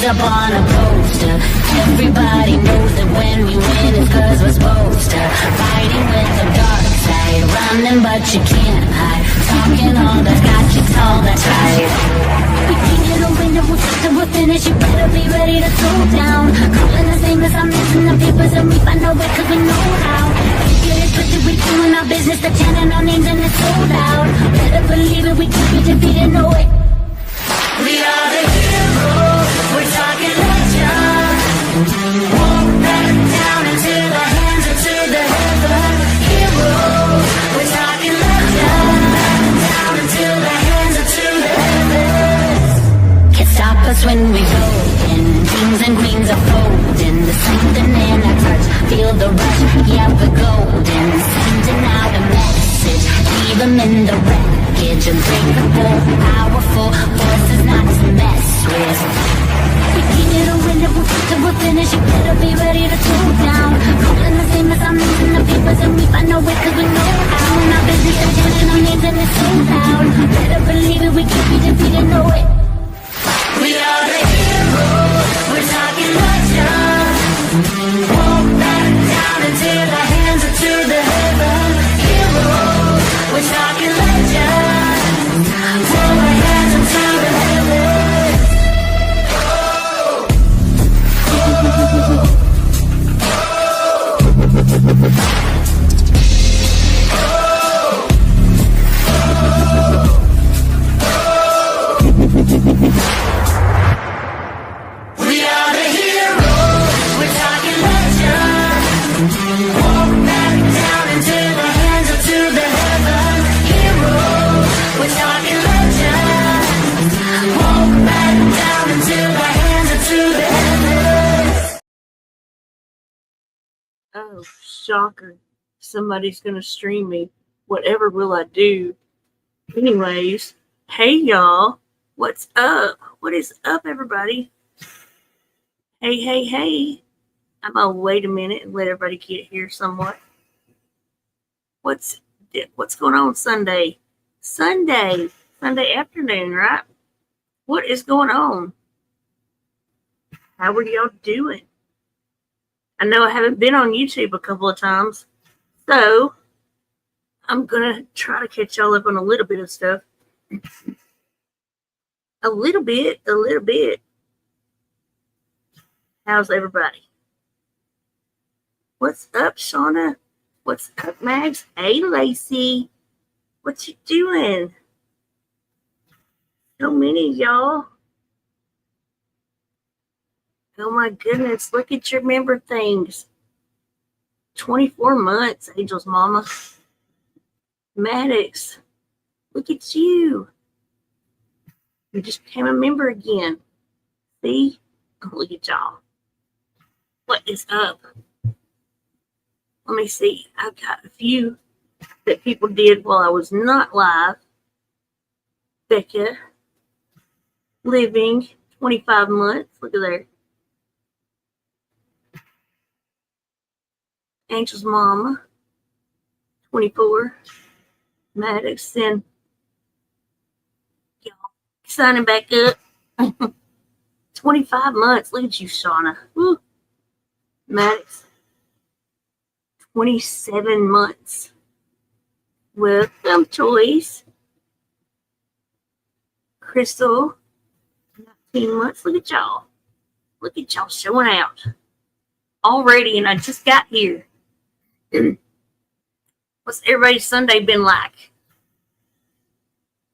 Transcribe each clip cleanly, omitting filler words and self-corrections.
Up on a poster, everybody knows that when we win it's cause we're supposed to. Fighting with the dark side, running but you can't hide. Talking all that got you tall, that's right. We painted a window, we'll finish, you better be ready to throw down. Calling us nameless, I'm missing the papers and we find our way cause we know how. You get it twisted, we doing our business, the chanting our names and it's sold out. Better believe it, we can't be defeated, no way. We are the heroes, we're talking legend. Won't back down into the hands or to the heaven. Heroes, we're talking legend. Down into the hands or to the heavens. Can't stop us when we go in. Kings and queens are folding. The something in our touch, feel the rush, yeah we're golden. Sending out a message, leave them in the wreckage. Unbreakable, powerful, forces not to mess with. We painted a window, we'll finish, you better be ready to throw down. Calling the same as I'm losing the papers and we find our way cause we know how. And our business is chanting our names and it's so loud. Better believe it, we can't be defeated, no way. We are the heroes, we're talking legend. Won't back down into the hands or to the heaven. Heroes, we're talking legend. Throw our hands into the heavens. We are the heroes, we're talking legend. Won't back down into the hands or to the heaven. Heroes, we're talking legend. Won't back down into the hands or to the heavens. Oh, shocker. Somebody's going to stream me. Whatever will I do? Anyways, hey y'all. What's up? What is up, everybody? Hey. I'm going to wait a minute and let everybody get here somewhat. What's going on Sunday? Sunday afternoon, right? What is going on? How are y'all doing? I know I haven't been on YouTube a couple of times, so I'm going to try to catch y'all up on a little bit of stuff. A little bit. How's everybody? What's up, Shauna? What's up, Max? Hey, Lacey. What you doing? So many of y'all. Oh my goodness, look at your member things. 24 months, Angel's mama. Maddox, look at you. You just became a member again. See? Look at y'all. What is up? Let me see. I've got a few that people did while I was not live. Becca, living 25 months. Look at there. Angel's mama, 24. Maddox and y'all signing back up. 25 months. Look at you, Shauna. Woo. Maddox, 27 months. Welcome, Toys. Crystal, 19 months. Look at y'all. Look at y'all showing out already, and I just got here. What's everybody's Sunday been like?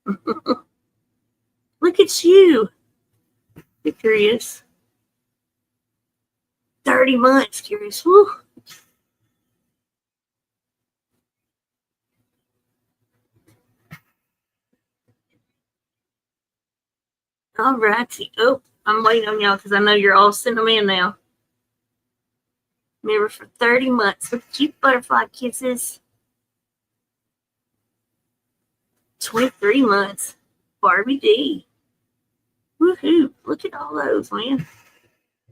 Look at you. Be curious. 30 months, curious. Woo. All righty. Oh, I'm waiting on y'all because I know you're all sending them in now. Member for 30 months. Look at you, butterfly kisses. 23 months. Barbie D. Woohoo! Look at all those, man.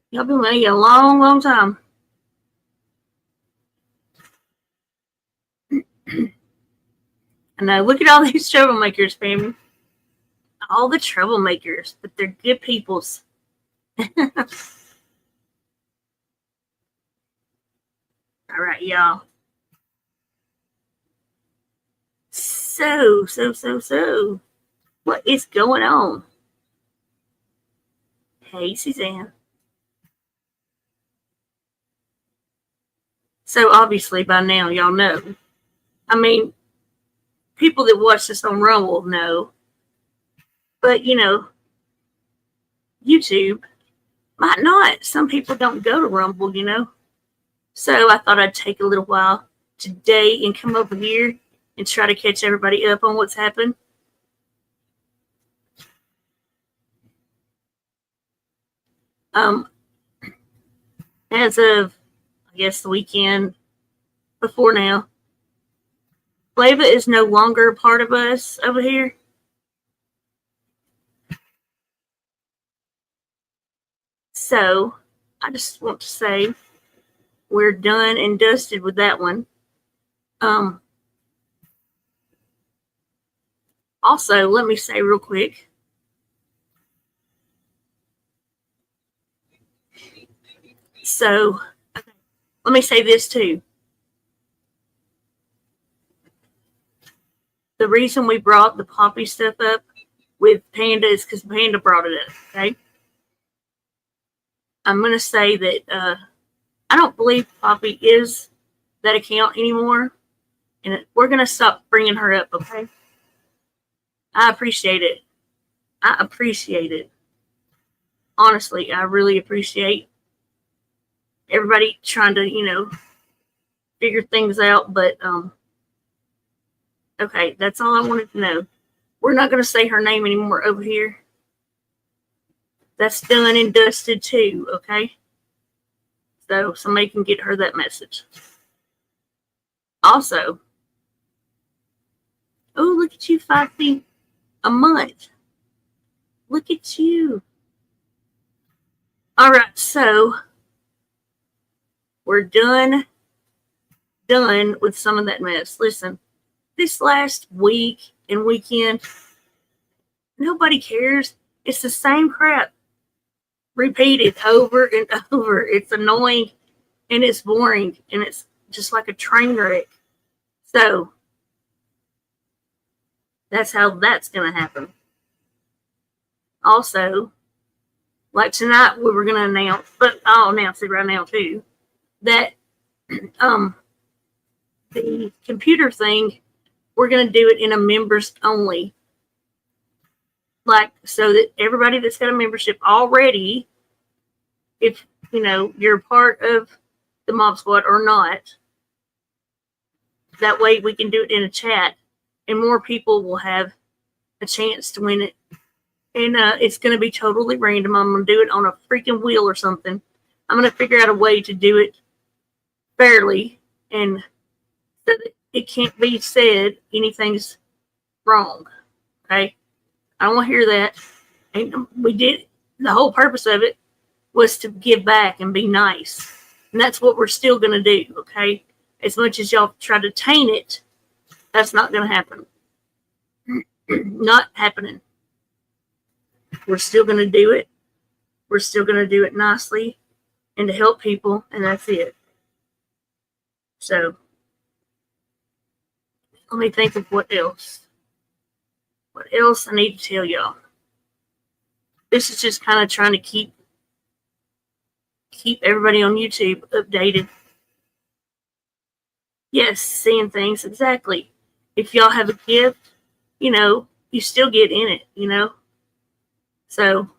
Y'all been waiting a long, long time. And now look at all these troublemakers, family. All the troublemakers, but they're good peoples. All right, y'all. So, what is going on? Hey, Suzanne. So, obviously, by now, y'all know. I mean, people that watch this on Rumble know. But, YouTube might not. Some people don't go to Rumble, So, I thought I'd take a little while today and come over here and try to catch everybody up on what's happened. As of, I guess, the weekend before now, Flava is no longer a part of us over here. So, I just want to say we're done and dusted with that one. Also, let me say real quick. So, let me say this too. The reason we brought the Poppy stuff up with Panda is because Panda brought it up, okay? I'm going to say that I don't believe Poppy is that account anymore. And we're going to stop bringing her up, okay? I appreciate it. Honestly, I really appreciate everybody trying to, figure things out. But, okay, that's all I wanted to know. We're not going to say her name anymore over here. That's done and dusted too, okay? So somebody can get her that message. Also, oh, look at you, 5 feet a month. Look at you. All right, so we're done with some of that mess. Listen, this last week and weekend, nobody cares. It's the same crap repeated over and over. It's annoying and it's boring and it's just like a train wreck. So that's how that's going to happen. Also, like tonight, we were going to announce, but I'll announce it right now too, that the computer thing, we're going to do it in a members only. Like, so that everybody that's got a membership already, if, you're part of the Mob Squad or not, that way we can do it in a chat and more people will have a chance to win it. And it's going to be totally random. I'm going to do it on a freaking wheel or something. I'm going to figure out a way to do it fairly and so that it can't be said anything's wrong. Okay? I don't want to hear that. And we did, the whole purpose of it was to give back and be nice. And that's what we're still going to do, okay? As much as y'all try to taint it, that's not going to happen. Not happening. We're still going to do it. We're still going to do it nicely and to help people, and that's it. So, let me think of what else. What else I need to tell y'all. This is just kind of trying to keep everybody on YouTube updated. Yes, seeing things, exactly. If y'all have a gift, you still get in it, So,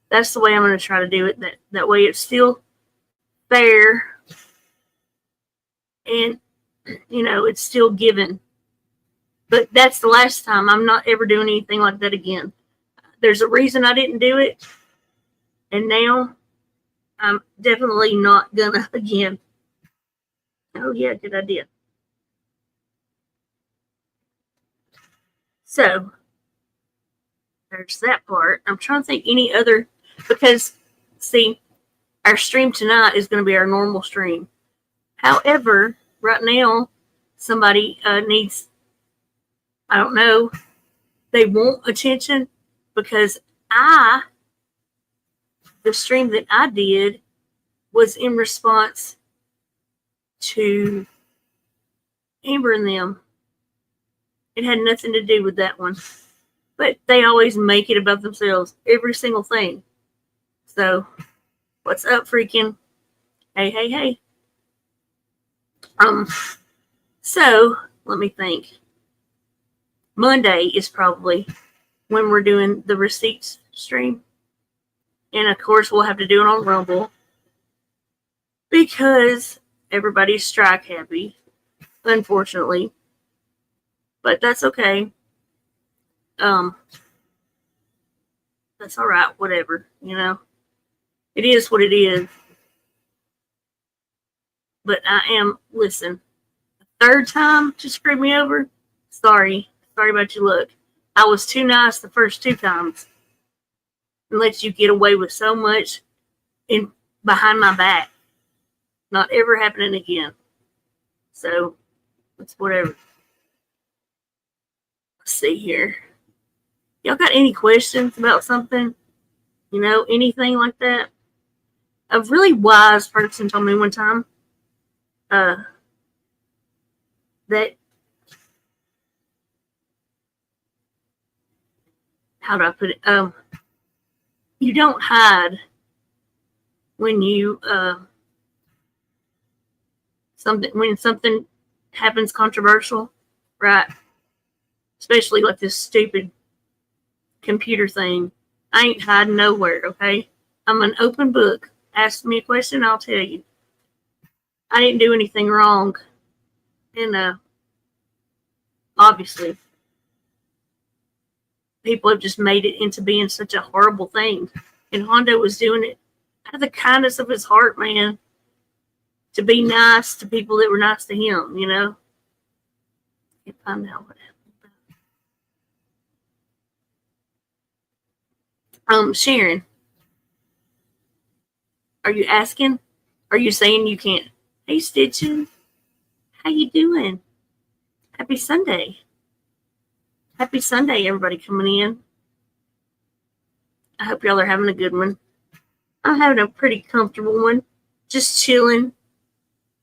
that's the way I'm going to try to do it. That way it's still fair and, it's still given. But that's the last time. I'm not ever doing anything like that again. There's a reason I didn't do it. And now I'm definitely not gonna again. Oh yeah, good idea. So there's that part. I'm trying to think any other, because, see, our stream tonight is going to be our normal stream. However, right now, somebody needs, I don't know, they want attention because the stream that I did was in response to Amber and them. It had nothing to do with that one. But they always make it about themselves. Every single thing. So, what's up, freaking? Hey, hey, hey. So, let me think. Monday is probably when we're doing the receipts stream. And of course, we'll have to do it on Rumble. Because everybody's strike happy. Unfortunately. But that's okay. That's alright, whatever, you know. It is what it is. But listen, third time to screw me over, sorry about your luck. I was too nice the first 2 times and let you get away with so much behind my back. Not ever happening again. So, it's whatever. Let's see here. Y'all got any questions about something? You know, anything like that? A really wise person told me one time that, how do I put it? You don't hide when you when something happens controversial, right? Especially like this stupid computer thing. I ain't hiding nowhere, okay? I'm an open book. Ask me a question, I'll tell you. I didn't do anything wrong. And obviously, people have just made it into being such a horrible thing. And Hondo was doing it out of the kindness of his heart, man. To be nice to people that were nice to him, you know? Can't find out what happened. Sharon, are you asking? Are you saying you can't? Hey, Stitchin', how you doing? Happy Sunday. Happy Sunday, everybody coming in. I hope y'all are having a good one. I'm having a pretty comfortable one. Just chilling,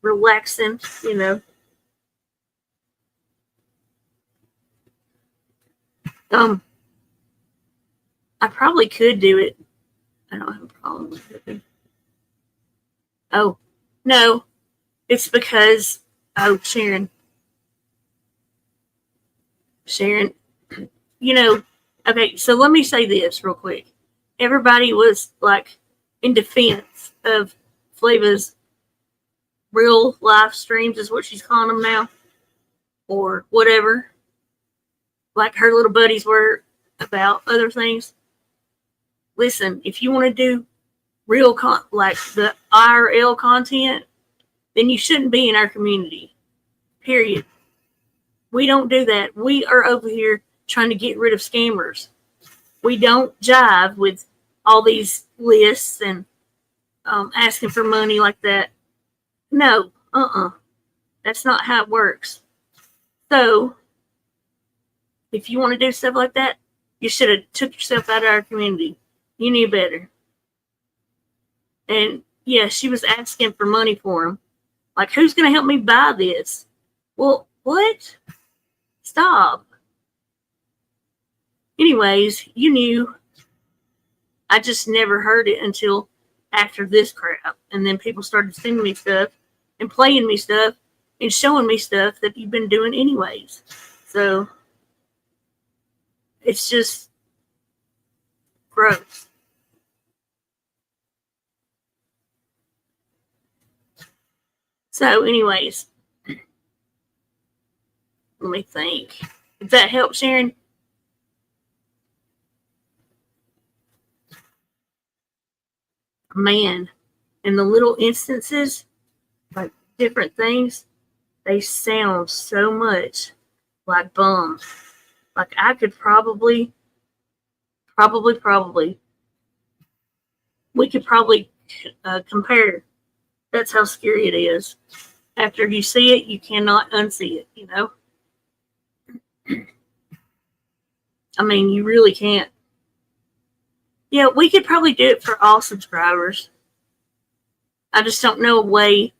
relaxing, you know. I probably could do it. I don't have a problem with it. Oh, no. It's because, Sharon, you know, okay, so let me say this real quick. Everybody was like in defense of Flava's real life streams, is what she's calling them now, or whatever. Like her little buddies were about other things. Listen, if you want to do real like the IRL content, then you shouldn't be in our community. Period. We don't do that. We are over here trying to get rid of scammers. We don't jive with all these lists and asking for money like that. No, that's not how it works. So, if you want to do stuff like that, you should have took yourself out of our community. You knew better. And yeah, she was asking for money for him. Like, who's going to help me buy this? Well, what? Stop. Anyways, you knew. I just never heard it until after this crap. And then people started sending me stuff and playing me stuff and showing me stuff that you've been doing anyways. So, it's just gross. So, anyways, let me think. Did that help, Sharon? Man, in the little instances, like different things, they sound so much like bums. Like I could probably Probably. We could probably compare. That's how scary it is. After you see it, you cannot unsee it, you know? I mean, you really can't. Yeah, we could probably do it for all subscribers. I just don't know a way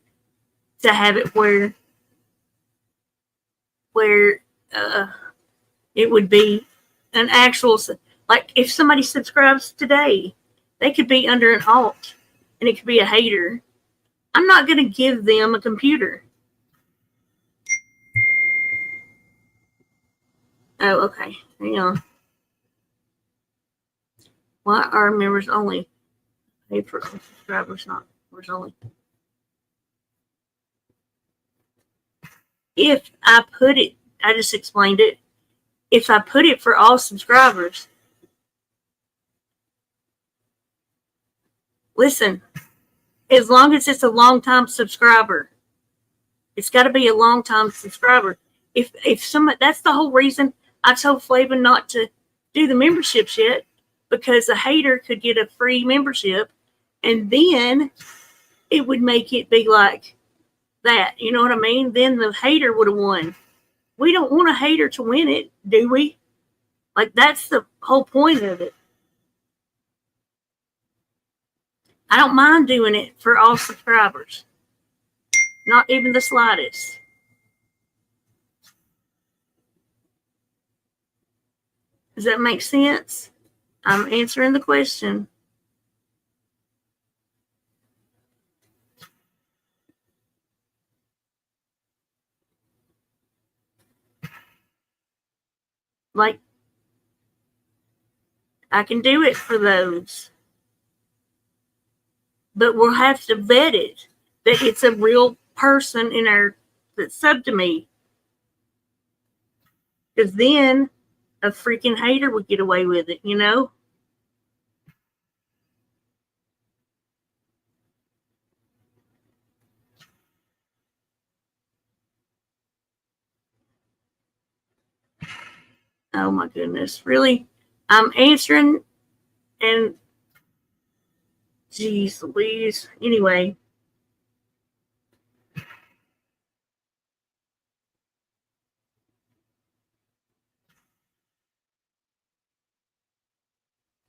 to have it where it would be an actual, like if somebody subscribes today, they could be under an alt and it could be a hater. I'm not going to give them a computer. Oh, okay. Hang on. Why are members only? Paid for subscribers, not members only. If I put it, I just explained it. If I put it for all subscribers, listen, as long as it's a long time subscriber, it's got to be a long time subscriber. If somebody, that's the whole reason I told Flavin not to do the memberships yet, because a hater could get a free membership, and then it would make it be like that. You know what I mean? Then the hater would have won. We don't want a hater to win it, do we? Like, that's the whole point of it. I don't mind doing it for all subscribers. Not even the slightest. Does that make sense? I'm answering the question. Like, I can do it for those. But we'll have to vet it, that it's a real person in our that's sub to me. Because then a freaking hater would get away with it, you know? Oh my goodness. Really? I'm answering, and geez Louise. Anyway.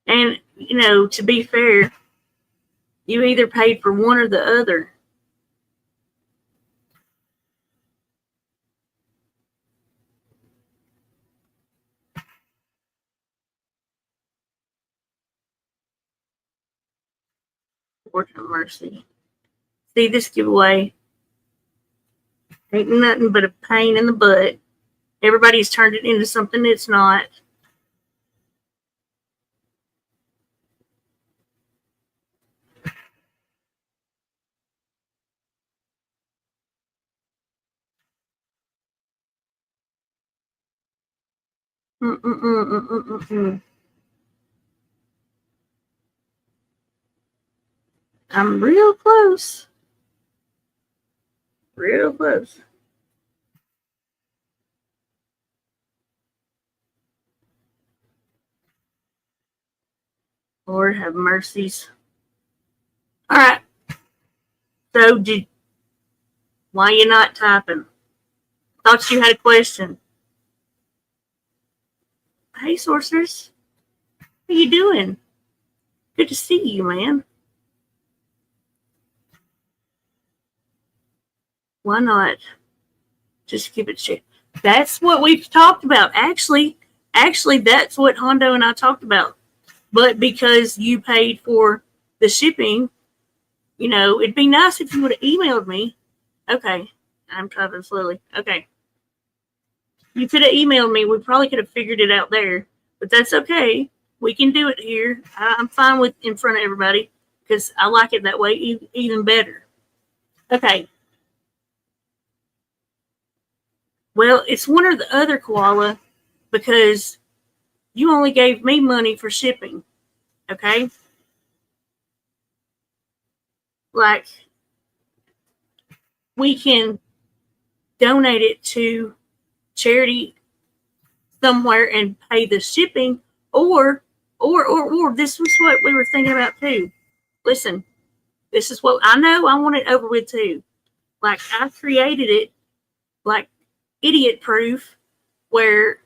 And, you know, to be fair, you either paid for one or the other. Lord have mercy. See, this giveaway ain't nothing but a pain in the butt. Everybody's turned it into something it's not. I'm real close. Real close. Lord have mercies. All right. So why you not typing? Thought you had a question. Hey, sorceress. How you doing? Good to see you, man. Why not? Just keep it shit. That's what we've talked about. Actually, that's what Hondo and I talked about. But because you paid for the shipping, you know, it'd be nice if you would have emailed me. Okay. I'm typing slowly. Okay. You could have emailed me. We probably could have figured it out there. But that's okay. We can do it here. I'm fine with in front of everybody because I like it that way even better. Okay. Well, it's one or the other, Koala, because you only gave me money for shipping. Okay? Like, we can donate it to charity somewhere and pay the shipping, or Or this was what we were thinking about too. Listen, this is what I know I want it over with too. Like I created it like idiot proof where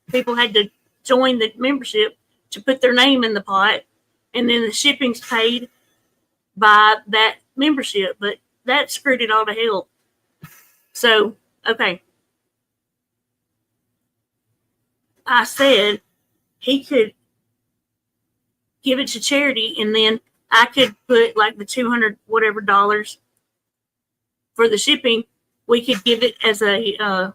people had to join the membership to put their name in the pot and then the shipping's paid by that membership. But that screwed it all to hell. So, okay. I said he could give it to charity and then I could put like the 200 whatever dollars for the shipping. We could give it as a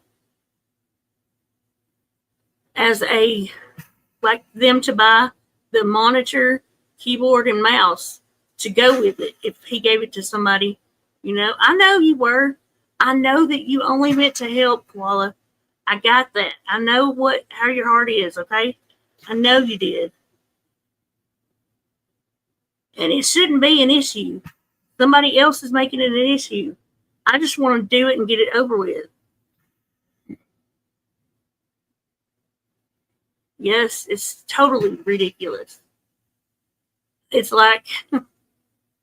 like them to buy the monitor, keyboard, and mouse to go with it if he gave it to somebody. You know, I know you were. I know that you only meant to help, Koala. I got that. I know how your heart is, okay? I know you did. And it shouldn't be an issue. Somebody else is making it an issue. I just want to do it and get it over with. Yes, it's totally ridiculous. It's like,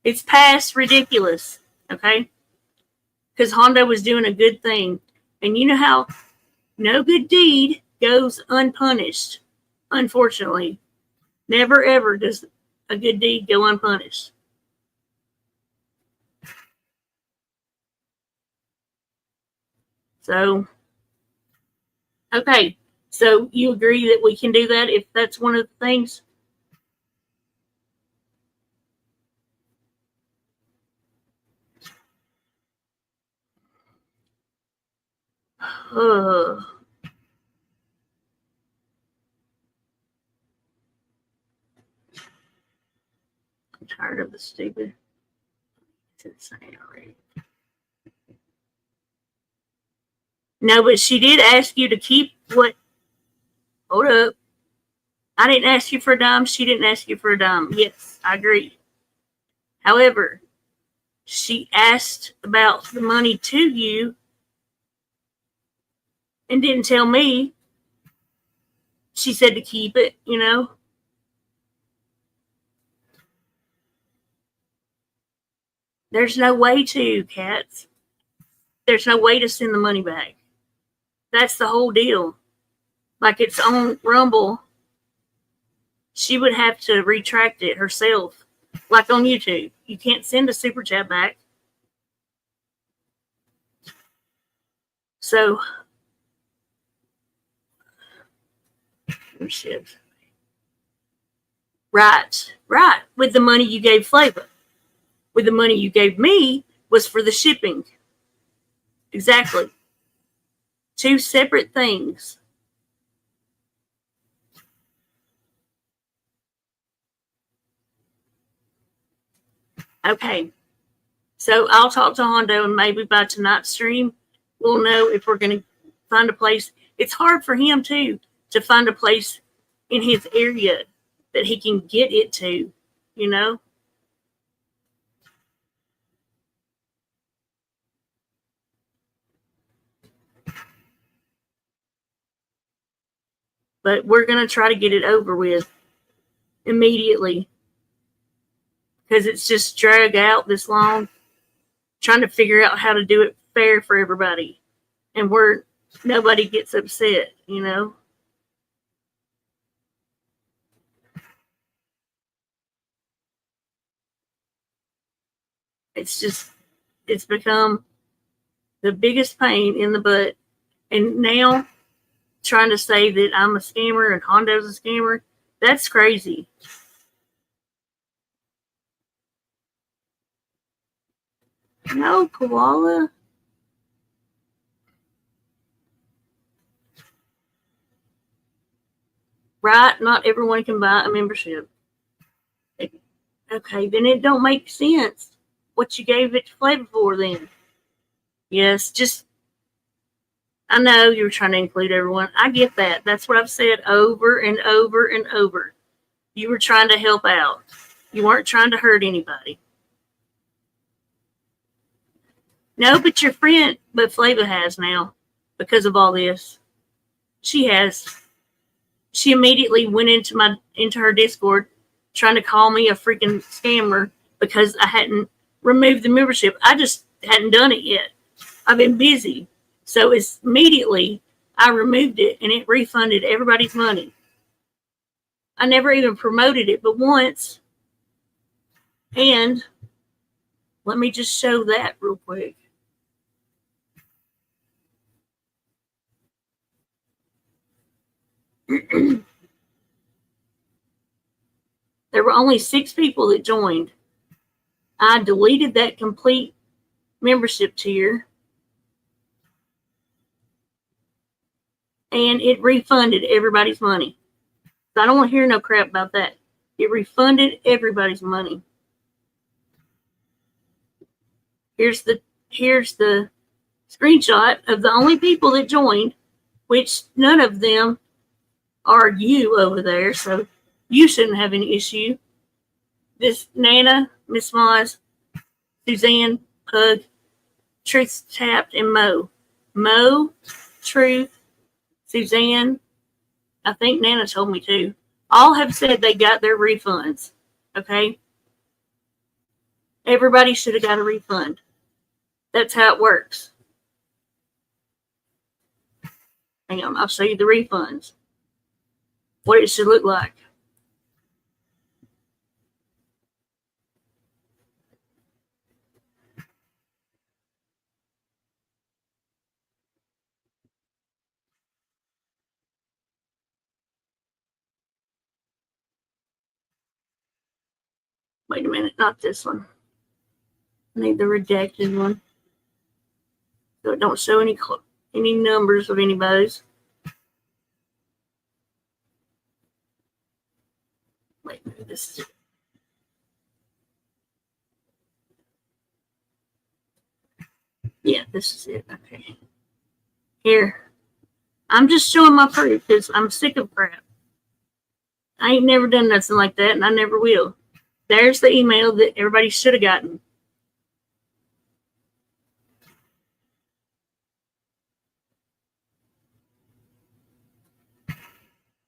it's past ridiculous, okay? Because Hondo was doing a good thing. And you know how no good deed goes unpunished, unfortunately. Never, ever does a good deed go unpunished. So, okay. So you agree that we can do that if that's one of the things? I'm tired of the stupid. It's insane already. No, but she did ask you to keep what. Hold up. I didn't ask you for a dime. She didn't ask you for a dime. Yes, I agree. However, she asked about the money to you and didn't tell me. She said to keep it, you know. There's no way to, cats. There's no way to send the money back. That's the whole deal. Like it's on Rumble. She would have to retract it herself. Like on YouTube. You can't send a super chat back. So, shit. Right. With the money you gave Flavor. With the money you gave me was for the shipping. Exactly. Two separate things. Okay. So I'll talk to Hondo and maybe by tonight's stream, we'll know if we're going to find a place. It's hard for him too to find a place in his area that he can get it to, you know? But we're going to try to get it over with immediately because it's just dragged out this long, trying to figure out how to do it fair for everybody and where nobody gets upset, you know? It's become the biggest pain in the butt. And now trying to say that I'm a scammer and Hondo's a scammer, that's crazy. No, Koala. Right? Not everyone can buy a membership. Okay, then it don't make sense what you gave it to Flavor for then. Yes, just I know you were trying to include everyone. I get that. That's what I've said over and over and over. You were trying to help out. You weren't trying to hurt anybody. No, but your friend, but Flava has now because of all this. She has. she immediately went into her Discord trying to call me a freaking scammer because I hadn't removed the membership. I just hadn't done it yet. I've been busy. So it's immediately I removed it and it refunded everybody's money. I never even promoted it but once. And let me just show that real quick. There were only 6 people that joined. I deleted that complete membership tier and it refunded everybody's money. So I don't want to hear no crap about that. It refunded everybody's money. Here's the screenshot of the only people that joined, which none of them are you over there, so you shouldn't have any issue. This Nana, Miss Moz, Suzanne, Pug, Truth Tapped, and Mo. Mo, Truth, Suzanne, I think Nana told me too. All have said they got their refunds. Okay? Everybody should have got a refund. That's how it works. Hang on, I'll show you the refunds. What it should look like. Wait a minute, not this one. I need the redacted one. So it don't show any numbers of anybody's. Wait, this is it. Yeah, this is it. Okay. Here. I'm just showing my proof because I'm sick of crap. I ain't never done nothing like that, and I never will. There's the email that everybody should have gotten.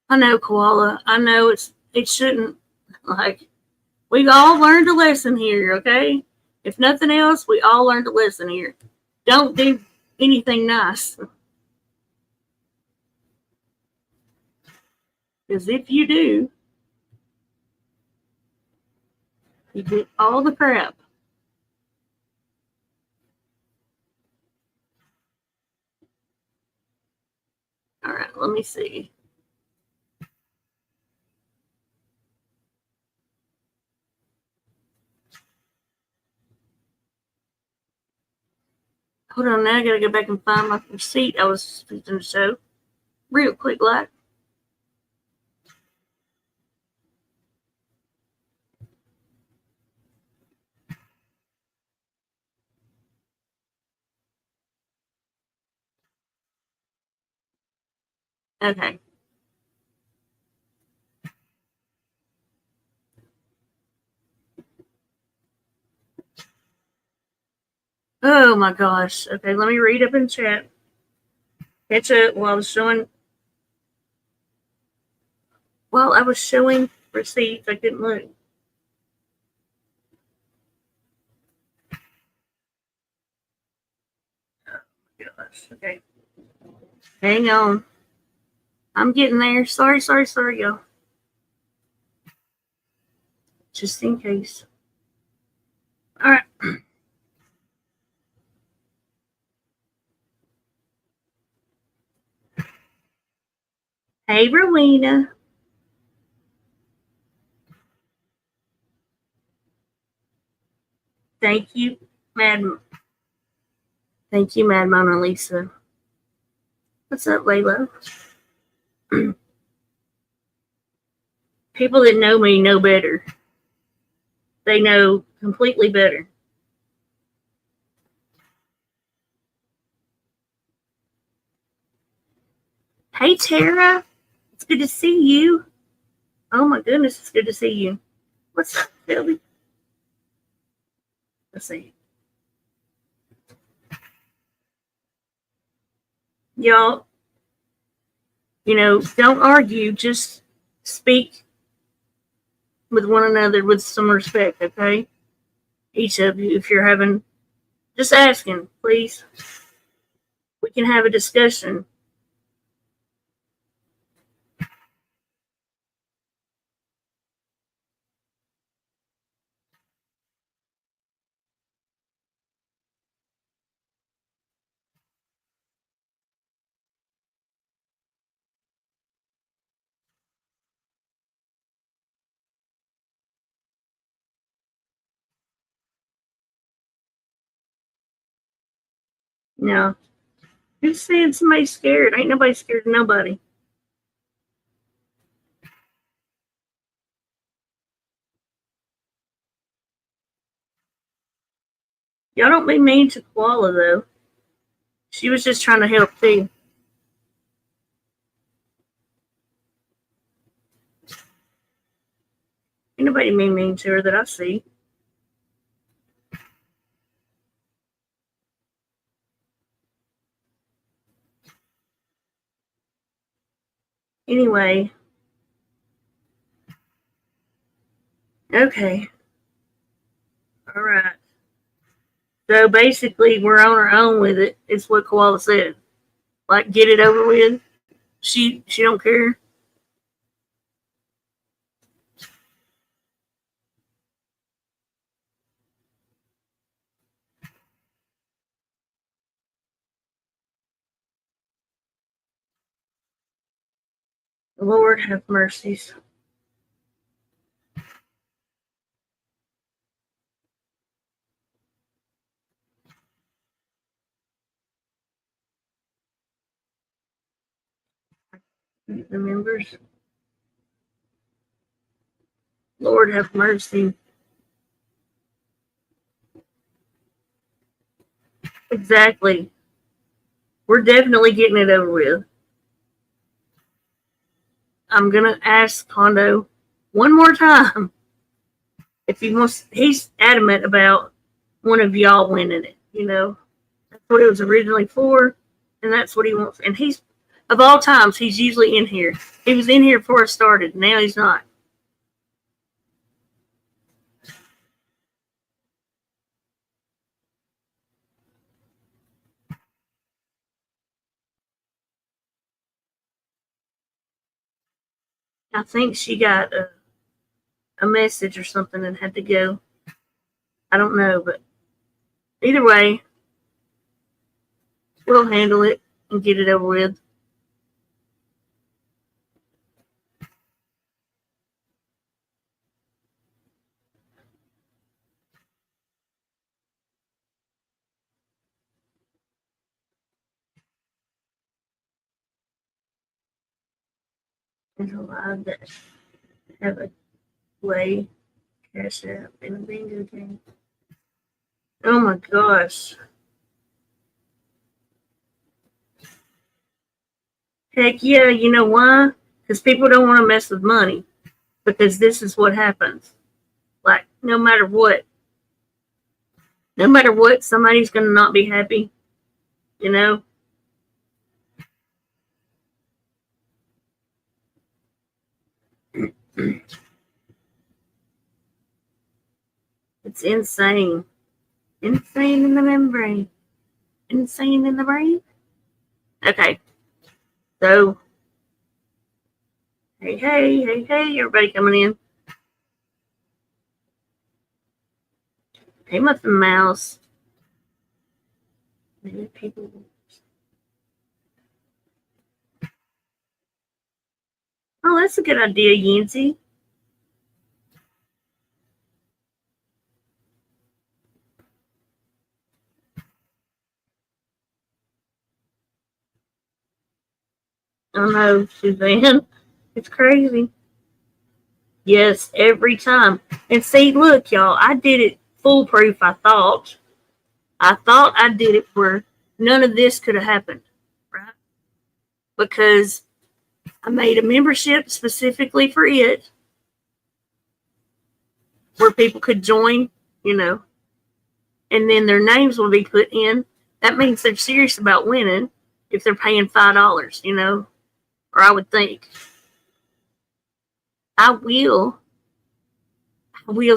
I know, Koala. I know it shouldn't. Like, we all learned a lesson here, okay? If nothing else, we all learned a lesson here. Don't do anything nice. Because if you do, you get all the crap. All right, let me see. Hold on now, I gotta go back and find my receipt I was supposed to show. Real quick, like. Okay. Oh my gosh. Okay, let me read up in chat. Catch up while I was showing receipts. I couldn't look. Oh my gosh. Okay. Hang on. I'm getting there. Sorry, y'all. Just in case. All right. Hey, Rowena. Thank you, Madam. Thank you, Mad Mona Lisa. What's up, Layla? People that know me know better. They know completely better. Hey, Tara. It's good to see you. Oh, my goodness. It's good to see you. What's up, Philly? Let's see. Y'all, Don't argue. Just speak with one another with some respect, okay? Each of you, if you're having, just asking, please. We can have a discussion. No. Who's saying somebody's scared? Ain't nobody scared of nobody. Y'all don't be mean to Koala, though. She was just trying to help, too. Ain't nobody mean to her that I see. Anyway. Okay. All right. So basically, we're on our own with it. It's what Koala said. Like, get it over with. She don't care. Lord have mercies. The members. Lord have mercy. Exactly. We're definitely getting it over with. I'm gonna ask Kondo one more time if he wants. He's adamant about one of y'all winning it. That's what it was originally for, and that's what he wants. And he's, of all times, he's usually in here. He was in here before it started. Now he's not. I think she got a message or something and had to go. I don't know, but either way, we'll handle it and get it over with. There's a lot that have a way cash app in a bingo game. Oh my gosh. Heck yeah, you know why? Because people don't want to mess with money. Because this is what happens. Like, no matter what, somebody's going to not be happy. You know? It's insane. Insane in the membrane. Insane in the brain. Okay. So, hey, everybody coming in. Hey, Muffin Mouse. Maybe people. Oh, that's a good idea, Yancy. Oh no, Suzanne. It's crazy. Yes, every time. And see, look, y'all, I did it foolproof, I thought. I did it where none of this could have happened, right? Because I made a membership specifically for it where people could join, and then their names will be put in. That means they're serious about winning if they're paying $5, or I would think. I will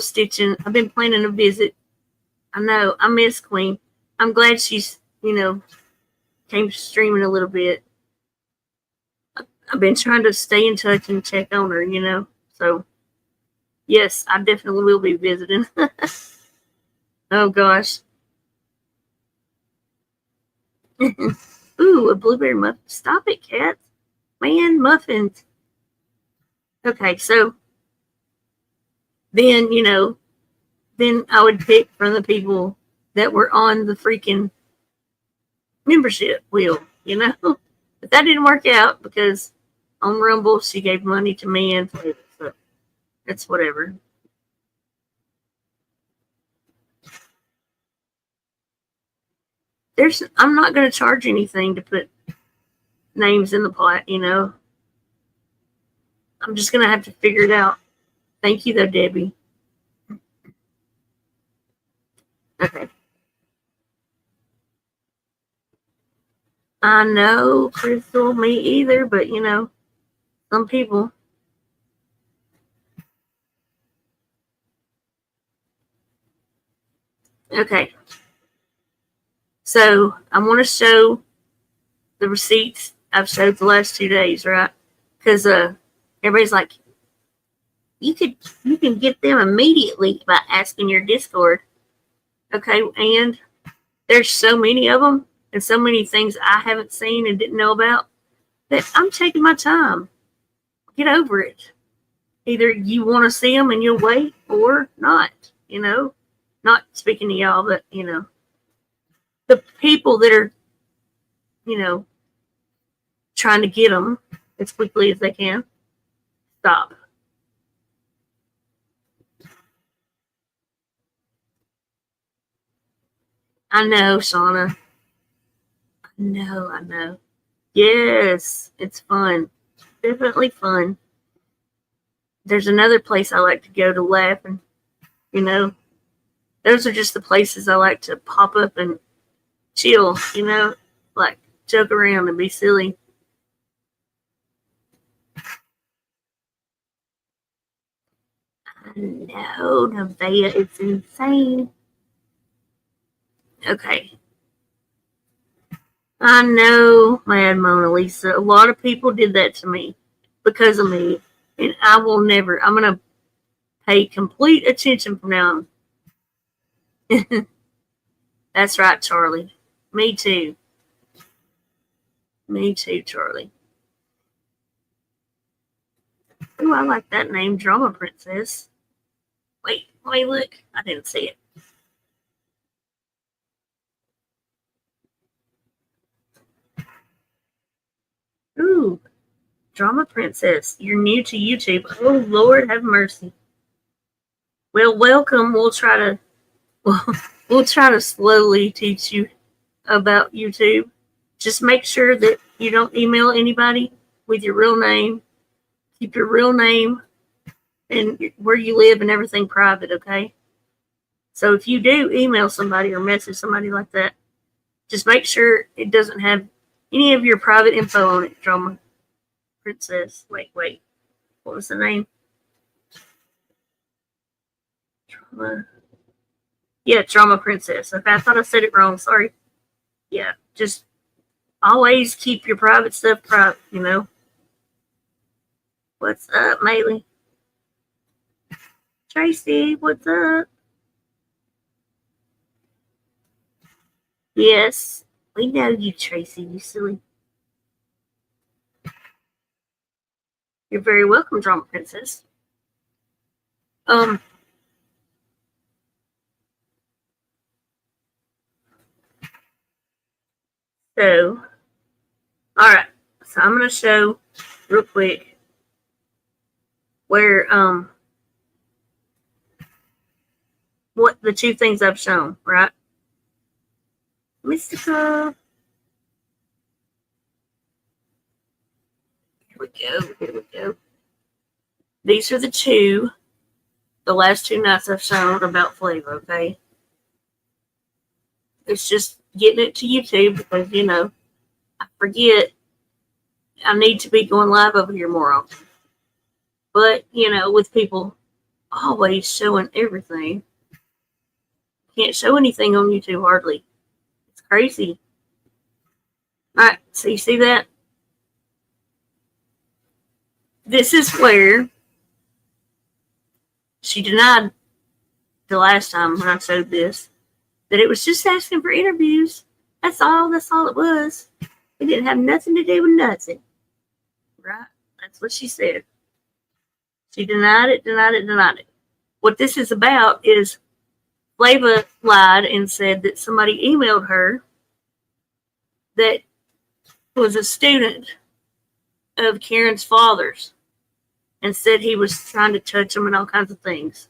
stitching. I've been planning a visit. I know, I miss Queen. I'm glad she's, came streaming a little bit. I've been trying to stay in touch and check on her. So, yes, I definitely will be visiting. Oh, gosh. Ooh, a blueberry muffin. Stop it, cat. Man, muffins. Okay, so then, then I would pick from the people that were on the freaking membership wheel, But that didn't work out because on Rumble she gave money to me and Flavor, so it's whatever. I'm not gonna charge anything to put names in the pot, I'm just gonna have to figure it out. Thank you though, Debbie. Okay. I know, Crystal, me either, but some people. Okay. So I want to show the receipts I've showed the last 2 days, right? Because everybody's like, you can get them immediately by asking your Discord. Okay, and there's so many of them and so many things I haven't seen and didn't know about that I'm taking my time. Get over it. Either you want to see them and you'll wait or not, Not speaking to y'all, but, the people that are, trying to get them as quickly as they can, stop. I know, Shauna. I know. Yes, it's fun. Definitely fun. There's another place I like to go to laugh, and, those are just the places I like to pop up and chill, like joke around and be silly. I know, Nevaeh, it's insane. Okay. I know, Mad Mona Lisa. A lot of people did that to me because of me. And I will never, I'm going to pay complete attention from now on. That's right, Charlie. Me too. Me too, Charlie. Ooh, I like that name, Drama Princess. Wait, let me look. I didn't see it. Ooh, Drama Princess. You're new to YouTube. Oh, Lord, have mercy. Well, welcome. We'll try to slowly teach you about YouTube. Just make sure that you don't email anybody with your real name. Keep your real name and where you live and everything private, okay? So if you do email somebody or message somebody like that, just make sure it doesn't have any of your private info on it, Drama Princess. Wait. What was the name? Drama. Yeah, Drama Princess. Okay, I thought I said it wrong. Sorry. Yeah, just always keep your private stuff private, What's up, Maylee? Tracy, what's up? Yes, we know you, Tracy, you silly. You're very welcome, Drama Princess. So, alright. So I'm gonna show real quick where what the 2 things I've shown, right? Mystica. Here we go. These are the last 2 nights I've shown about flavor, okay? It's just getting it to YouTube because, I forget I need to be going live over here more often. But, with people always showing everything, can't show anything on YouTube hardly. It's crazy. All right, so you see that? This is where she denied the last time when I showed this that it was just asking for interviews. That's all it was. It didn't have nothing to do with nothing. Right? That's what she said. She denied it. What this is about is Flava lied and said that somebody emailed her that was a student of Karen's father's and said he was trying to touch them and all kinds of things.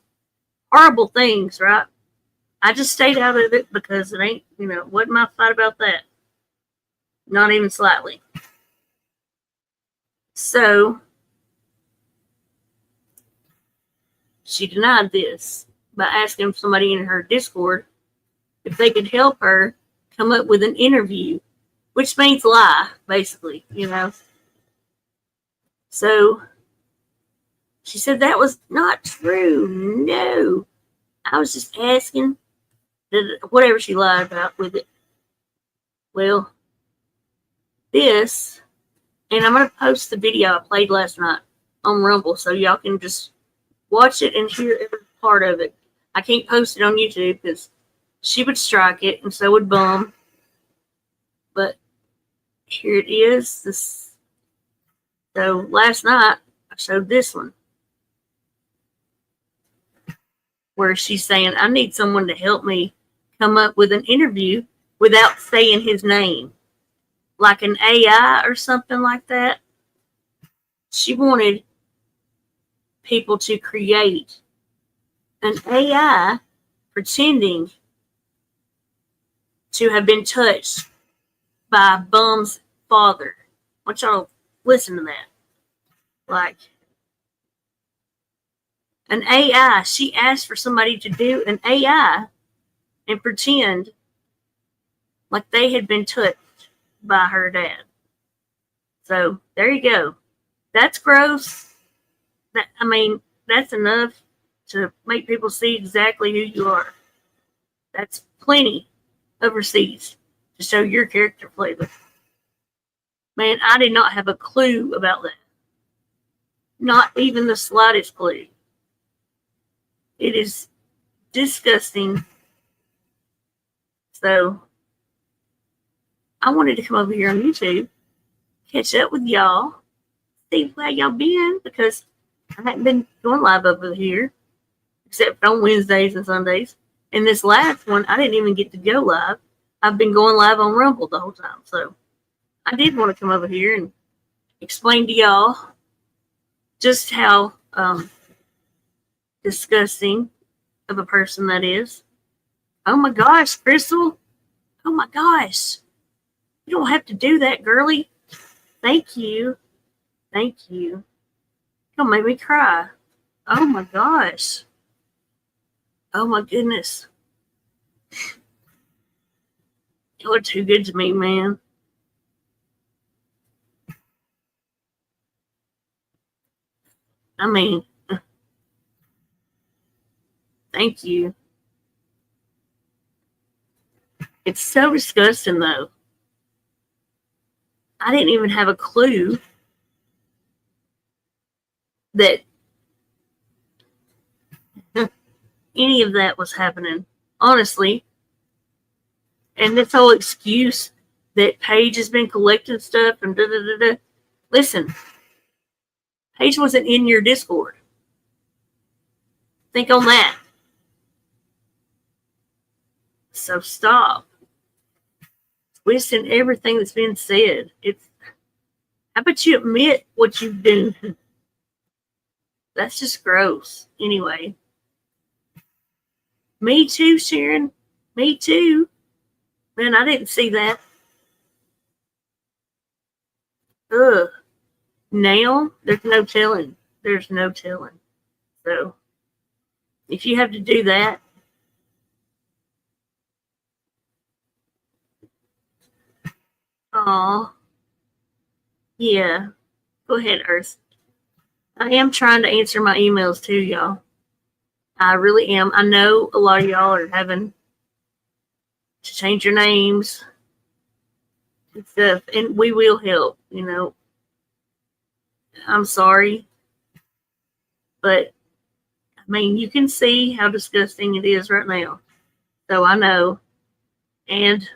Horrible things, right? I just stayed out of it because it ain't, wasn't my fight about that. Not even slightly. So, she denied this by asking somebody in her Discord if they could help her come up with an interview, which means lie, basically, So, she said that was not true. No. I was just asking whatever she lied about with it. Well, this, and I'm going to post the video I played last night on Rumble so y'all can just watch it and hear every part of it. I can't post it on YouTube because she would strike it and so would Bum. But here it is. So last night I showed this one where she's saying, I need someone to help me come up with an interview without saying his name. Like an AI or something like that. She wanted people to create an AI pretending to have been touched by Bum's father. I want y'all to listen to that. Like, an AI. She asked for somebody to do an AI and pretend like they had been touched by her dad. So, there you go. That's gross. That's enough to make people see exactly who you are. That's plenty overseas to show your character flavor. Man, I did not have a clue about that. Not even the slightest clue. It is disgusting. So, I wanted to come over here on YouTube, catch up with y'all, see how y'all been, because I hadn't been going live over here, except on Wednesdays and Sundays. And this last one, I didn't even get to go live. I've been going live on Rumble the whole time. So, I did want to come over here and explain to y'all just how disgusting of a person that is. Oh my gosh, Crystal. Oh my gosh. You don't have to do that, girly. Thank you. Thank you. Don't make me cry. Oh my gosh. Oh my goodness. You are too good to me, man. Thank you. It's so disgusting, though. I didn't even have a clue that any of that was happening, honestly. And this whole excuse that Paige has been collecting stuff and da-da-da-da. Listen, Paige wasn't in your Discord. Think on that. So stop twisting everything that's been said. How about you admit what you've done? That's just gross. Anyway. Me too, Sharon. Me too. Man, I didn't see that. Ugh. Now, there's no telling. There's no telling. So, if you have to do that, aw, Yeah. Go ahead, Earth. I am trying to answer my emails too, y'all. I really am. I know a lot of y'all are having to change your names and stuff, and we will help. I'm sorry, but I mean, you can see how disgusting it is right now. So I know, and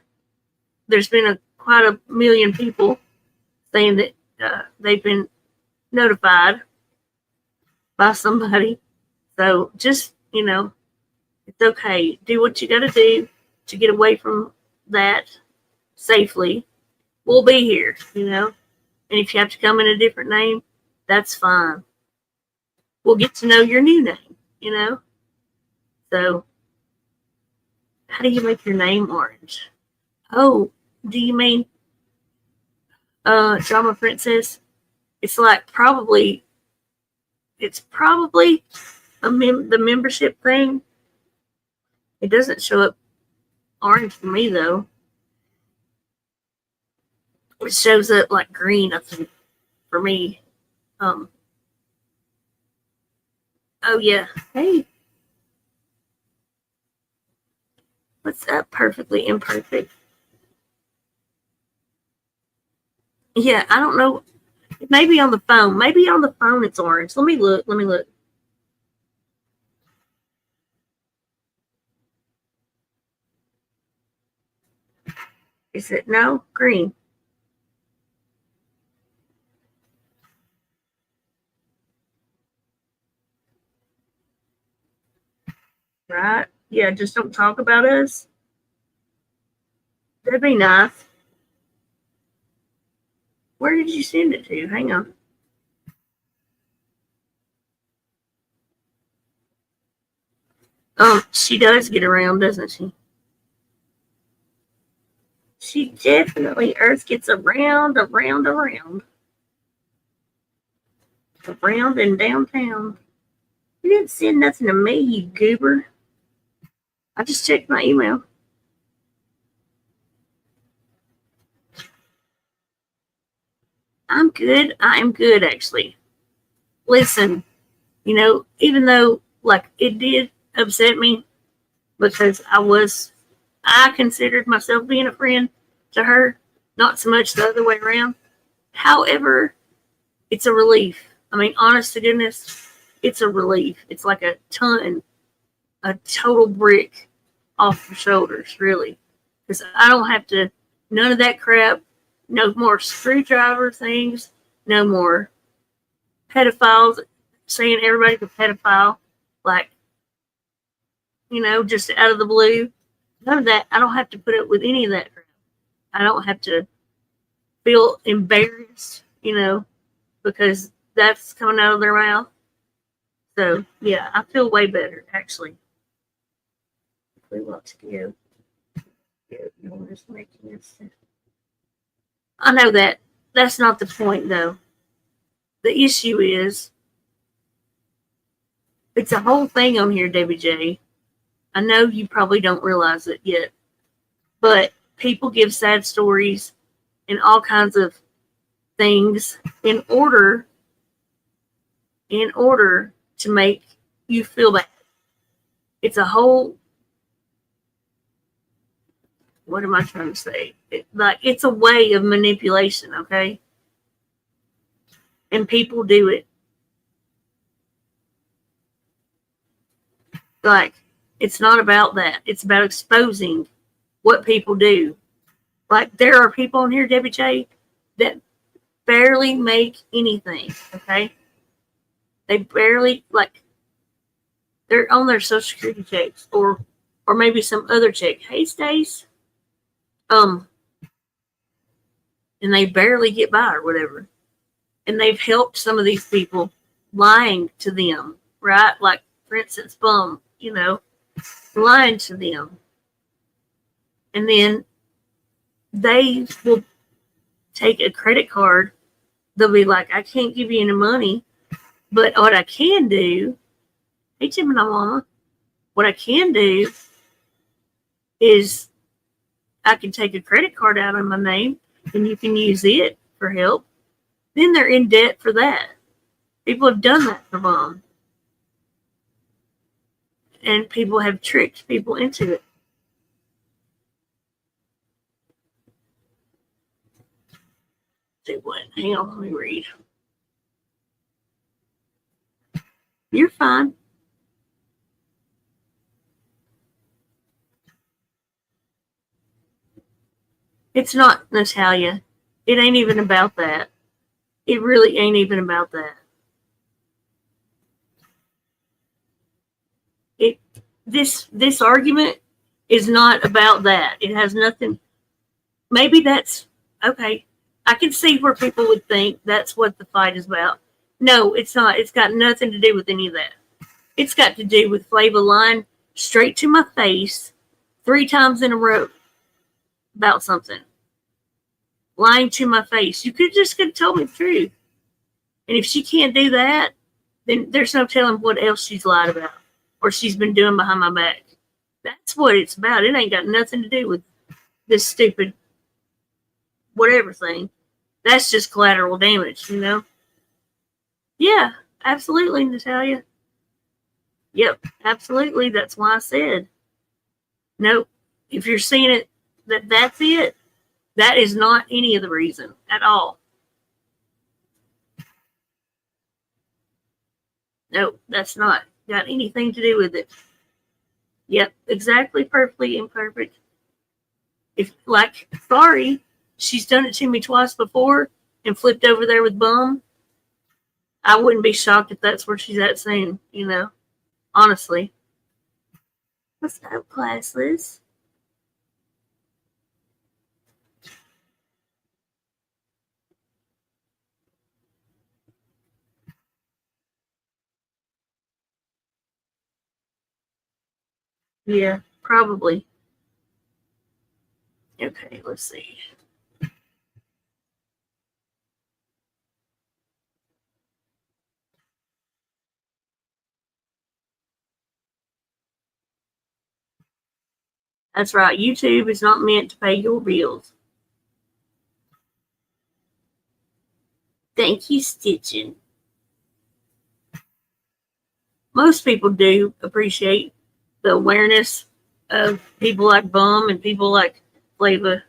there's been quite a million people saying that they've been notified by somebody. So just it's okay. Do what you got to do to get away from that safely. We'll be here, And if you have to come in a different name, that's fine. We'll get to know your new name. So, how do you make your name orange? Oh, do you mean Drama Princess? It's like it's probably the membership thing. It doesn't show up orange for me though. It shows up like green, I think, for me. Oh yeah. Hey. What's up, perfectly imperfect? Yeah, I don't know. Maybe on the phone. Maybe on the phone it's orange. Let me look. Is it no green? Right? Yeah, just don't talk about us. That'd be nice. Where did you send it to? Hang on. She does get around, doesn't she? She definitely, Earth gets around in downtown. You didn't send nothing to me, you goober. I just checked my email. I'm good. I am good, actually. Listen, even though, like, it did upset me because I considered myself being a friend to her, not so much the other way around. However, it's a relief. I mean, honest to goodness, it's a relief. It's like a total brick off your shoulders, really. Because I don't have to, none of that crap, no more screwdriver things, no more pedophiles saying everybody's a pedophile, like, just out of the blue. None of that. I don't have to put up with any of that crap. I don't have to feel embarrassed, because that's coming out of their mouth. So, yeah, I feel way better, actually. We want to go. I know that. That's not the point, though. The issue is, it's a whole thing on here, Debbie J. I know you probably don't realize it yet, but people give sad stories and all kinds of things in order to make you feel bad. It's a whole, what am I trying to say? It's a way of manipulation, okay? And people do it. Like, it's not about that. It's about exposing what people do. Like, there are people on here, Debbie J, that barely make anything, okay? They barely, like, they're on their social security checks or maybe some other check. Hey, Stace. And they barely get by or whatever. And they've helped some of these people lying to them, right? Like, for instance, Bum, lying to them. And then they will take a credit card. They'll be like, I can't give you any money, but what I can do, hey, Gemini Mama, what I can do is I can take a credit card out of my name and you can use it for help. then they're in debt for that. People have done that for mom. And people have tricked people into it. Say what? Hang on, let me read. You're fine. It's not, Natalia. It ain't even about that. It really ain't even about that. This argument is not about that. It has nothing. Maybe that's okay. I can see where people would think that's what the fight is about. No, it's not. It's got nothing to do with any of that. It's got to do with Flava lying straight to my face 3 times in a row about something. Lying to my face. You could have told me the truth. And if she can't do that, then there's no telling what else she's lied about or she's been doing behind my back. That's what it's about. It ain't got nothing to do with this stupid whatever thing. That's just collateral damage, you know? Yeah, absolutely, Natalia. Yep, absolutely. That's why I said, nope. If you're seeing it, that's it. That is not any of the reason at all. Nope, that's not got anything to do with it. Yep, exactly, perfectly imperfect. If, like, sorry, she's done it to me twice before and flipped over there with bum. I wouldn't be shocked if that's where she's at soon, you know? Honestly. What's up, classless? Yeah, probably. Okay, let's see. That's right. YouTube is not meant to pay your bills. Thank you, Stitching. Most people do appreciate the awareness of people like Bum and people like Flava.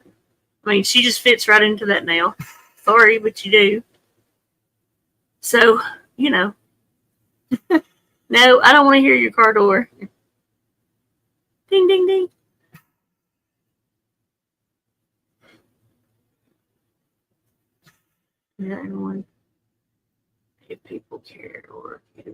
I mean, she just fits right into that now. Sorry, but you do. So, you know. No, I don't want to hear your car door. Ding, ding, ding. Yeah, everyone. If people care or if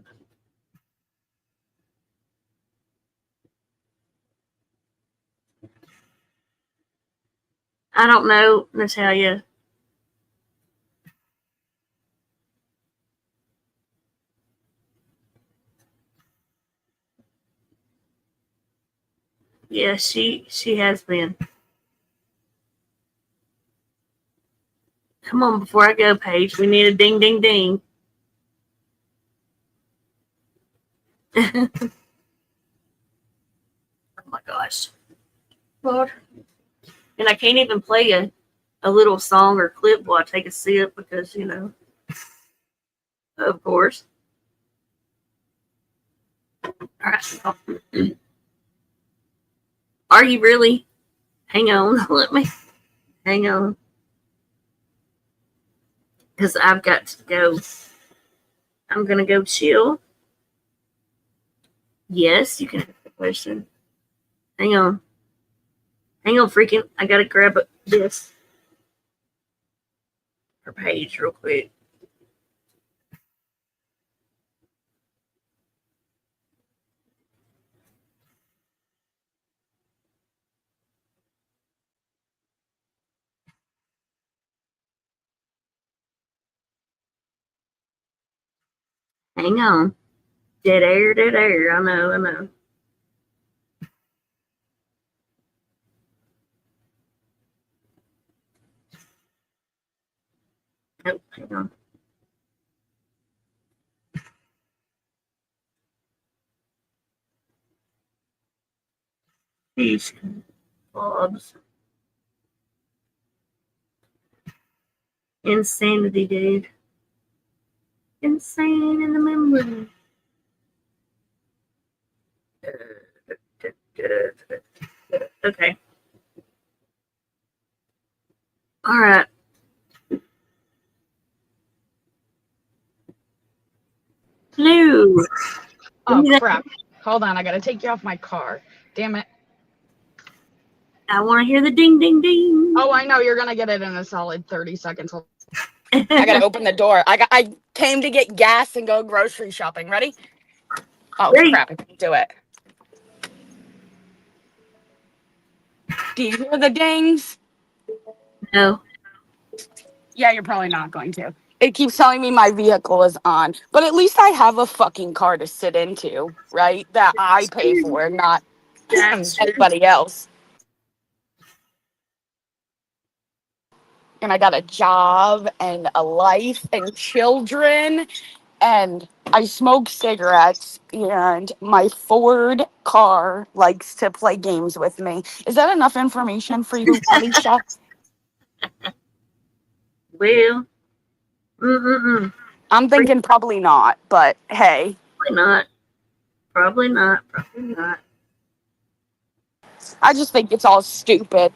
I don't know, Natalia. Yeah, she has been. Come on, before I go, Paige. We need a ding, ding, ding. Oh my gosh, Lord! And I can't even play a little song or clip while I take a sip because you know, of course. All right. Are you really? Hang on. Let me hang on. Because I've got to go. I'm going to go chill. Yes, you can ask the question. Hang on. Hang on, freaking. I got to grab this. Her page real quick. Hang on. Dead air, dead air. I know, I know. Oh, hang on. These Bobs. Insanity, dude. Insane in the memory. Okay. All right. Hello. Oh, crap. Hold on. I got to take you off my car. Damn it. I want to hear the ding, ding, ding. Oh, I know. You're going to get it in a solid 30 seconds. I got to open the door. I came to get gas and go grocery shopping. Ready? Oh, Ready. crap. I can't do it. Do you hear the dings? No. Yeah, you're probably not going to. It keeps telling me my vehicle is on. But at least I have a fucking car to sit into, right? That I pay for, not That's true. anybody else. And I got a job and a life and children, and I smoke cigarettes, and my Ford car likes to play games with me. Is that enough information for you, Alicia? Well, mm-mm-mm. I'm thinking probably not, but hey. Probably not. Probably not. Probably not. I just think it's all stupid.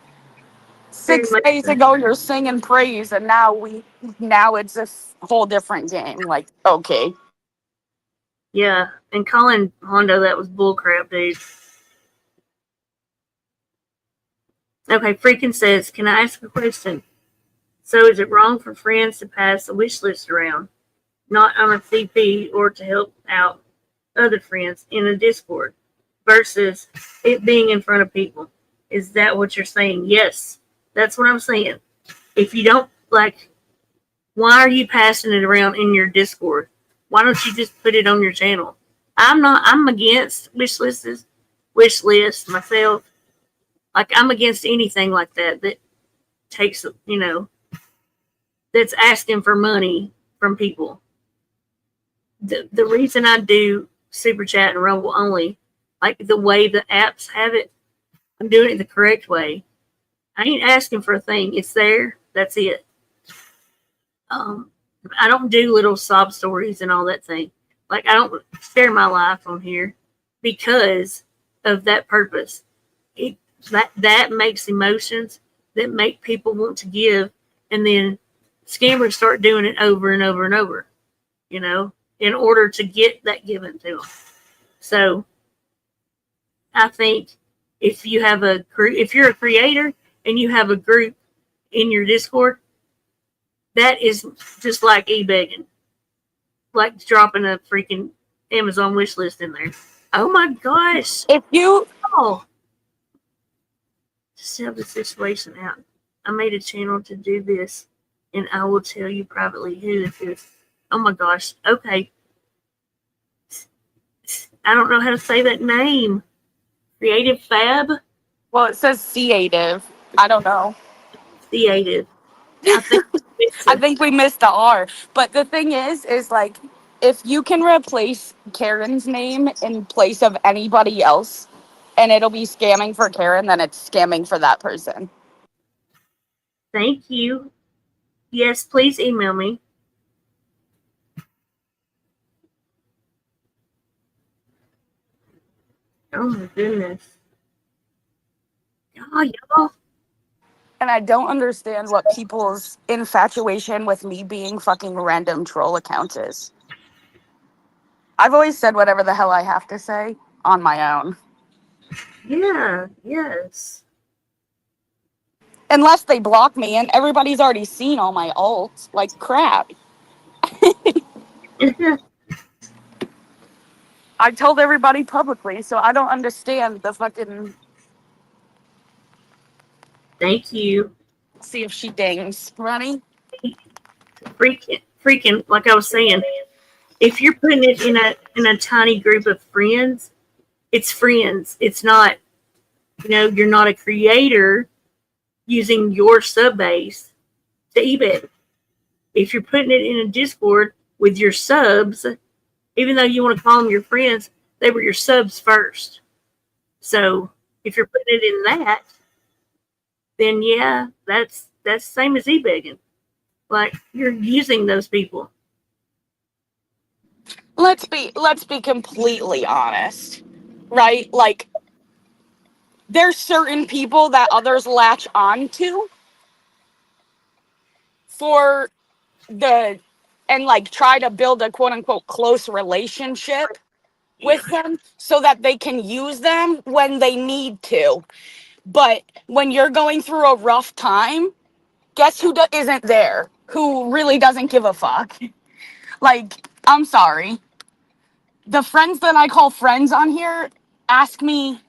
Very 6 much days so. ago you're singing praise, and now it's a whole different game. Like, okay. Yeah. And calling Hondo that was bullcrap, dude. Okay, Freaking says, can I ask a question? So is it wrong for friends to pass a wish list around, not on a CP or to help out other friends in a Discord, versus it being in front of people? Is that what you're saying? Yes, that's what I'm saying. If you don't like, why are you passing it around in your Discord? Why don't you just put it on your channel? I'm against wish lists myself. Like, I'm against anything like that takes, that's asking for money from people. The reason I do Super Chat and Rumble only, like the way the apps have it, I'm doing it the correct way. I ain't asking for a thing. It's there. That's it. I don't do little sob stories and all that thing. Like, I don't share my life on here because of that purpose. That makes emotions that make people want to give, and then scammers start doing it over and over and over, in order to get that given to them. So I think if you have a group, if you're a creator and you have a group in your Discord, that is just like e-begging, like dropping a freaking Amazon wish list in there. Oh my gosh. If you Just have the situation out. I made a channel to do this, and I will tell you privately who this is. Oh my gosh. Okay. I don't know how to say that name. Creative Fab? Well, it says creative. I don't know. Creative. I think we missed the R. But the thing is like, if you can replace Karen's name in place of anybody else, and it'll be scamming for Karen, then it's scamming for that person. Thank you. Yes, please email me. Oh my goodness. Oh, y'all. And I don't understand what people's infatuation with me being fucking random troll accounts is. I've always said whatever the hell I have to say on my own. Yeah, yes. Unless they block me, and everybody's already seen all my ults. Like, crap. I told everybody publicly, so I don't understand the fucking... Thank you. See if she dings. Ready? Freaking, like I was saying, if you're putting it in a tiny group of friends, it's friends. It's not, you're not a creator using your sub base to eBay. If you're putting it in a Discord with your subs, even though you want to call them your friends, they were your subs first. So if you're putting it in that, then yeah, that's the same as e-begging. Like, you're using those people. let's be completely honest, right? Like, there's certain people that others latch on to for the and like try to build a quote unquote close relationship Yeah. with them so that they can use them when they need to. But when you're going through a rough time, guess who isn't there? Who really doesn't give a fuck? Like, I'm sorry. The friends that I call friends on here ask me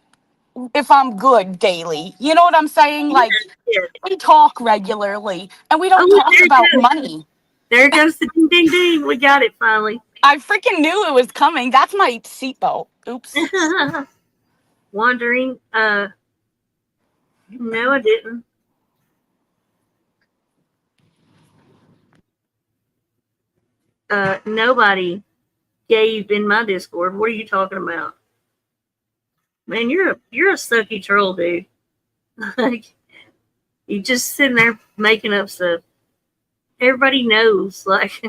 if I'm good daily. You know what I'm saying? Yeah. Like, Yeah. we talk regularly and we Oh, don't look, talk there it about goes. money. There goes the ding, ding, ding. We got it finally. I freaking knew it was coming. That's my seatbelt. Oops. Wondering. No, I didn't. Nobody gave in my Discord. What are you talking about? Man, you're a sucky troll, dude. Like, you just sitting there making up stuff. Everybody knows. Like,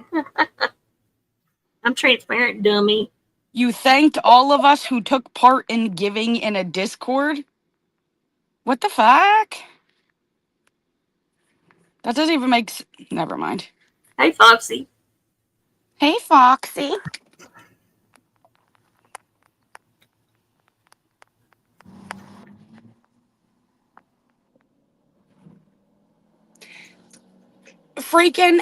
I'm transparent, dummy. You thanked all of us who took part in giving in a Discord? What the fuck? That doesn't even make Never mind. Hey, Foxy. Hey, Foxy. Freaking,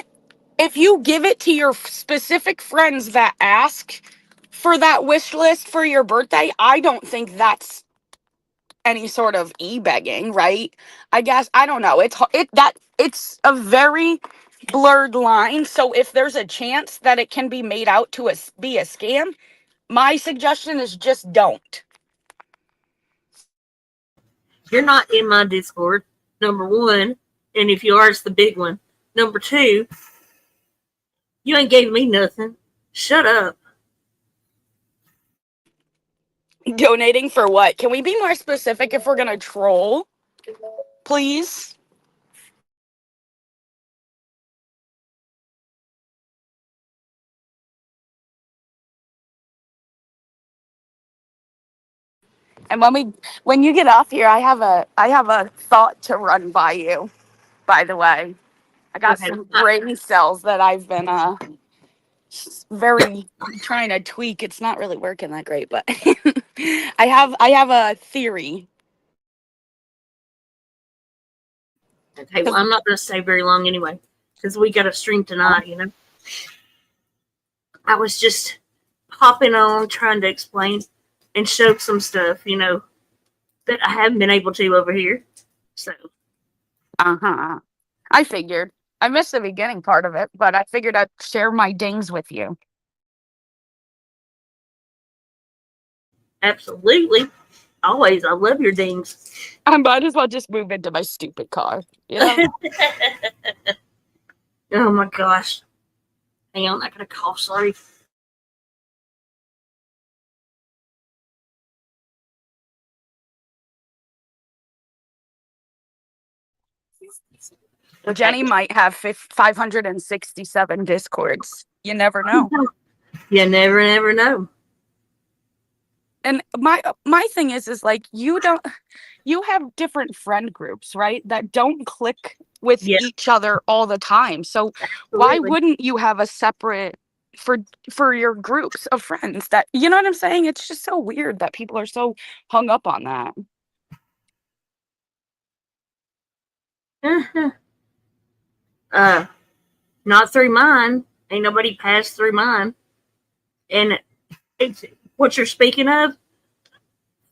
if you give it to your specific friends that ask for that wish list for your birthday, I don't think that's any sort of e-begging, right? I guess I don't know. It's a very blurred line. So if there's a chance that it can be made out to be a scam, my suggestion is just don't. You're not in my Discord, number one. And if you are, it's the big one. Number two, you ain't gave me nothing. Shut up. Donating for what? Can we be more specific if we're gonna troll? Please? And when you get off here, I have a thought to run by you, by the way. I got Okay. some brain cells that I've been very trying to tweak. It's not really working that great, but I have a theory. Okay, well, I'm not going to stay very long anyway because we got a stream tonight, you know. I was just hopping on trying to explain and show some stuff, you know, that I haven't been able to over here. So, Uh-huh. I figured. I missed the beginning part of it, but I figured I'd share my dings with you. absolutely. Always. I love your dings. I might as well just move into my stupid car, you know? Oh my gosh. Hang on, I'm not going to cough. Sorry. Okay. Jenny might have 567 discords. You never know. You never know. And my thing is like you have different friend groups, right? That don't click with Yeah, each other all the time. So why absolutely. wouldn't you have a separate for your groups of friends that you know what I'm saying? It's just so weird that people are so hung up on that. uh, not through mine. Ain't nobody passed through mine. And it's what you're speaking of.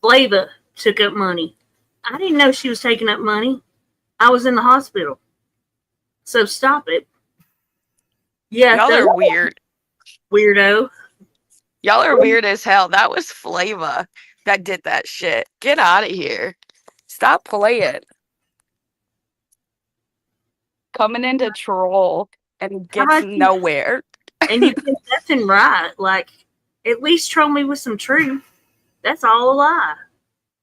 Flava took up money. I didn't know she was taking up money. I was in the hospital. So stop it. Yeah, Y'all that are weird. weirdo. Y'all are weird as hell. That was Flava that did that shit. Get out of here. Stop playing. Coming into troll and How gets about you? nowhere. And you think that's in right. Like, at least troll me with some truth. That's all a lie.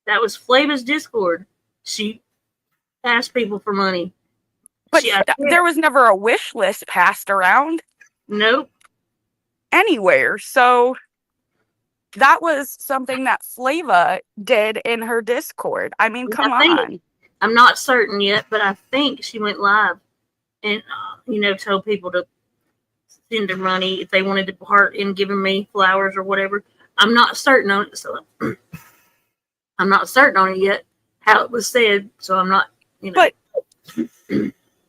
That was Flava's Discord. She asked people for money. But She, I, there was never a wish list passed around. nope. anywhere. So that was something that Flava did in her Discord. I mean, come on. I'm not certain yet, but I think she went live and, told people to send her money if they wanted to part in giving me flowers or whatever. I'm not certain on it, so I'm not certain on it yet, how it was said, so I'm not,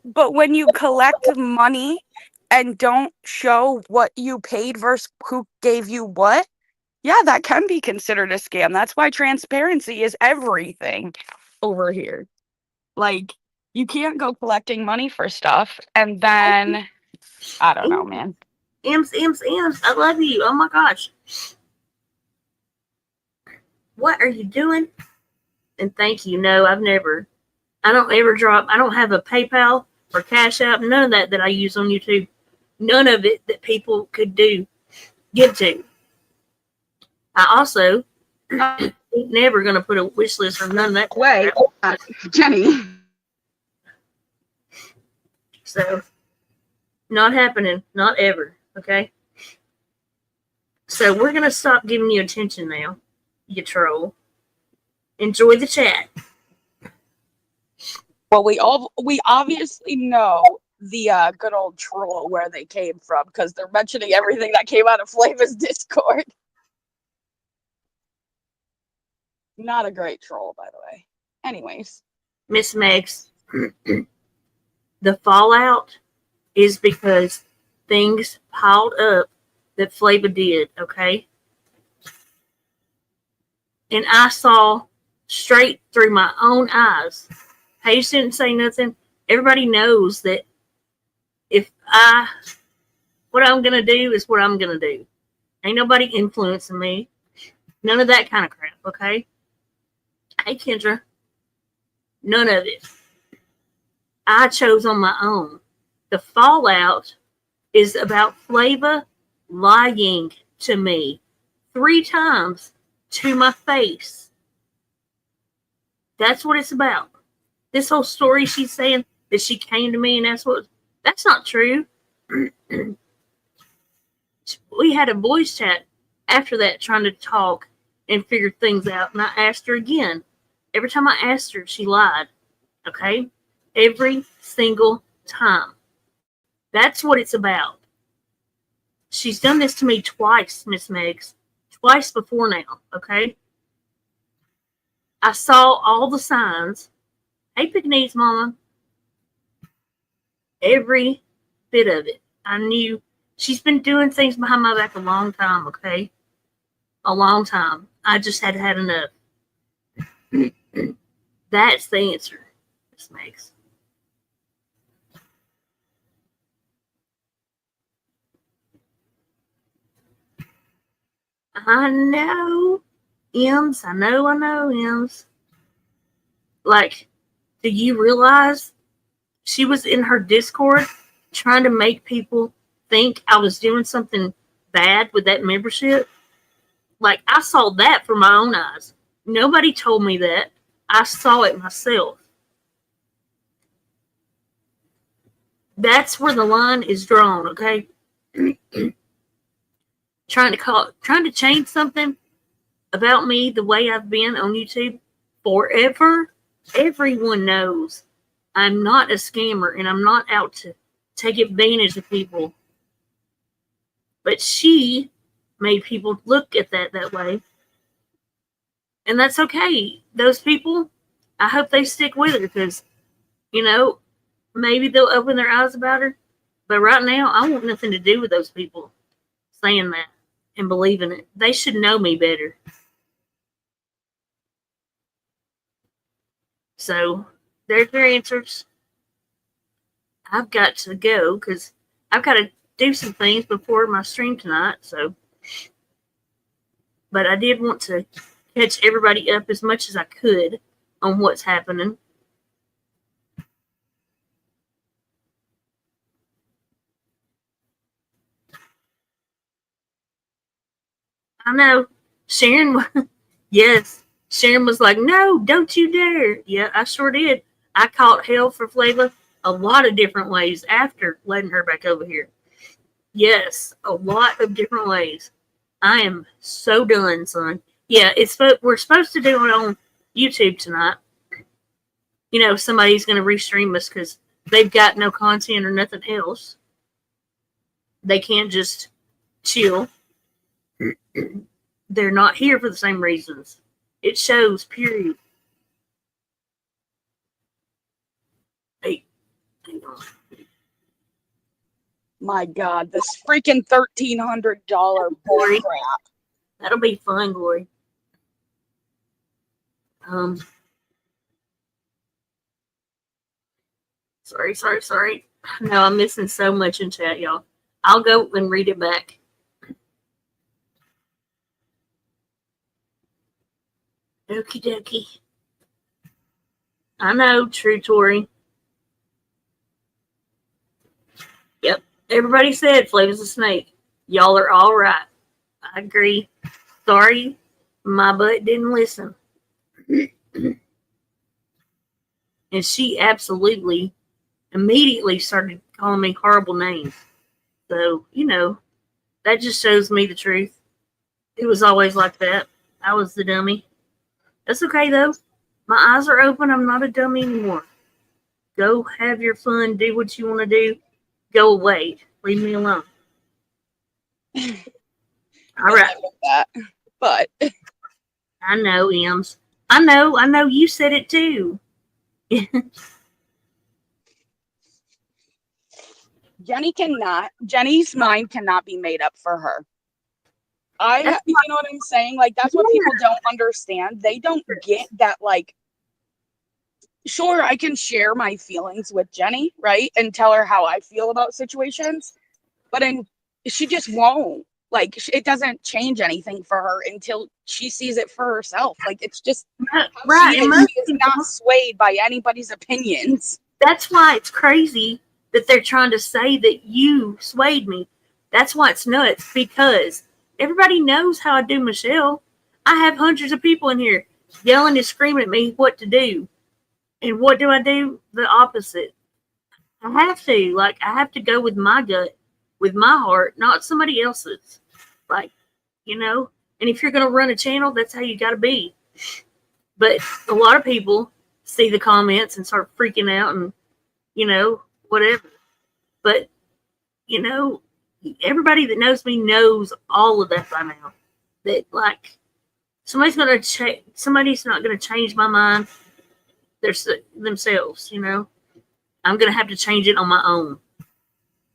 But when you collect money and don't show what you paid versus who gave you what, yeah, that can be considered a scam. That's why transparency is everything over here. Like, you can't go collecting money for stuff and then, I don't know, man. Ems, I love you. Oh my gosh. What are you doing? And thank you. No, I don't ever drop. I don't have a PayPal or Cash App. None of that I use on YouTube. None of it that people could give to. I also never going to put a wish list or none of that. Wait, Jenny. So, not happening. Not ever. Okay? So, we're going to stop giving you attention now, you troll. Enjoy the chat. Well, we obviously know the good old troll where they came from because they're mentioning everything that came out of Flava's Discord. Not a great troll, by the way. Anyways. Miss Megs, the fallout is because things piled up that Flava did, okay? And I saw straight through my own eyes. Paige didn't say nothing. Everybody knows that what I'm going to do is what I'm going to do. Ain't nobody influencing me. None of that kind of crap, okay? Hey, Kendra. None of it. I chose on my own. The fallout is about Flava lying to me 3 times to my face. That's what it's about. This whole story she's saying that she came to me and that's not true. We had a voice chat after that trying to talk and figure things out, and I asked her again. Every time I asked her, she lied. Okay? Every single time. That's what it's about. She's done this to me twice, Miss Megs. Twice before now, okay? I saw all the signs. Hey, Pekingese Mama. Every bit of it. I knew she's been doing things behind my back a long time, okay? A long time. I just had enough. That's the answer, Miss Megs. I know, Ems. I know, Ems. Like, do you realize she was in her Discord trying to make people think I was doing something bad with that membership? Like, I saw that from my own eyes. Nobody told me that. I saw it myself. That's where the line is drawn, okay? Trying to change something about me the way I've been on YouTube forever. Everyone knows I'm not a scammer and I'm not out to take advantage of people. But she made people look at that way. And that's okay. Those people, I hope they stick with her because, maybe they'll open their eyes about her. But right now, I want nothing to do with those people saying that and believing it. They should know me better. So, there's their answers. I've got to go because I've got to do some things before my stream tonight. So, but I did want to catch everybody up as much as I could on what's happening. I know. Sharon, yes. Sharon was like, no, don't you dare. Yeah, I sure did. I caught hell for Flava a lot of different ways after letting her back over here. Yes, a lot of different ways. I am so done, son. Yeah, we're supposed to do it on YouTube tonight. Somebody's going to restream us because they've got no content or nothing else. They can't just chill. They're not here for the same reasons. It shows, period. Hey, hang on. My God, this freaking $1,300 bull crap. That'll be fun, Glory. Sorry. No, I'm missing so much in chat, y'all. I'll go and read it back. Okie dokie. I know, true Tory. Yep. Everybody said Flavor's a snake. Y'all are all right. I agree. Sorry, my butt didn't listen. And she absolutely immediately started calling me horrible names. So, that just shows me the truth. It was always like that. I was the dummy. That's okay, though. My eyes are open. I'm not a dummy anymore. Go have your fun. Do what you want to do. Go away. Leave me alone. All right. That, but I know, Ems. I know. You said it too. Jenny's mind cannot be made up for her. You know what I'm saying? Like, that's what people don't understand. They don't get that, like, sure, I can share my feelings with Jenny, right? And tell her how I feel about situations, but she just won't. Like, it doesn't change anything for her until she sees it for herself. Like, it's just right. She is not swayed by anybody's opinions. That's why it's crazy that they're trying to say that you swayed me. That's why it's nuts, because everybody knows how I do Michelle. I have hundreds of people in here yelling and screaming at me what to do. And what do I do? The opposite. I have to. Like, I have to go with my gut, with my heart, not somebody else's. Like, and if you're going to run a channel, that's how you got to be. But a lot of people see the comments and start freaking out and, whatever. But, everybody that knows me knows all of that by now. That, like, somebody's not going to change my mind. They're themselves, I'm going to have to change it on my own.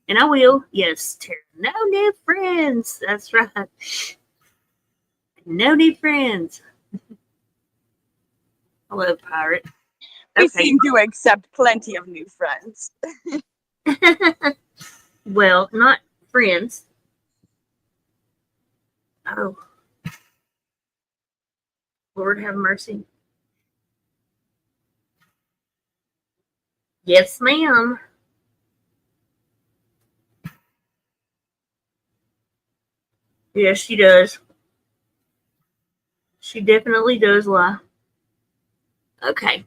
And I will. Yes, Tara. No new friends. That's right. No new friends. I love Pirate. We seem to accept plenty of new friends. Well, not friends. Oh. Lord have mercy. Yes, ma'am. Yes, she does. She definitely does lie. Okay.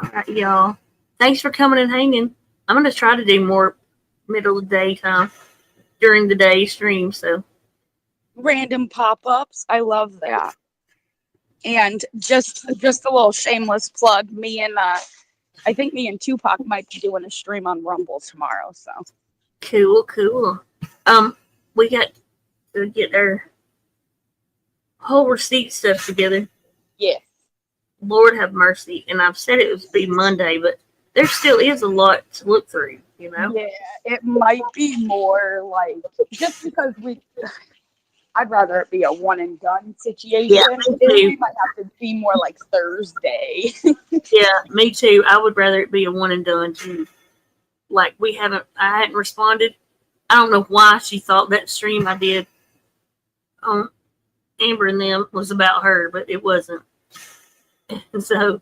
All right, y'all. Thanks for coming and hanging. I'm going to try to do more middle of the day time during the day stream. So random pop-ups. I love that. And just a little shameless plug. I think me and Tupac might be doing a stream on Rumble tomorrow. So cool. We got to get our whole receipt stuff together. Yes. Lord have mercy. And I've said it would be Monday, but there still is a lot to look through, Yeah, it might be more like, just because I'd rather it be a one and done situation. Yeah, me too. We might have to be more like Thursday. Yeah, me too. I would rather it be a one and done too. Like I hadn't responded. I don't know why she thought that stream I did on Amber and them was about her, but it wasn't. And so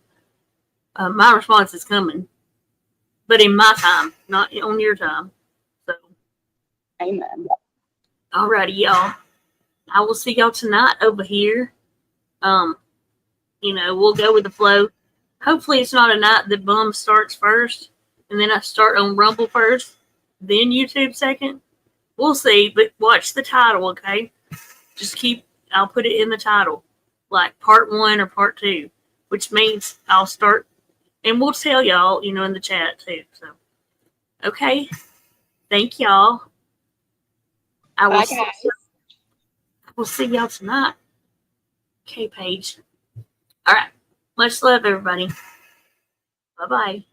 my response is coming, but in my time, not on your time. So, amen. Alrighty, y'all. I will see y'all tonight over here. We'll go with the flow. Hopefully, it's not a night that Bum starts first, and then I start on Rumble first, then YouTube second. We'll see, but watch the title, okay? Just I'll put it in the title, like part 1 or part 2, which means I'll start, and we'll tell y'all, in the chat too. So, okay. Thank y'all. I will, Bye, see, guys. I will see y'all tonight. Okay, Paige. All right. Much love, everybody. Bye-bye.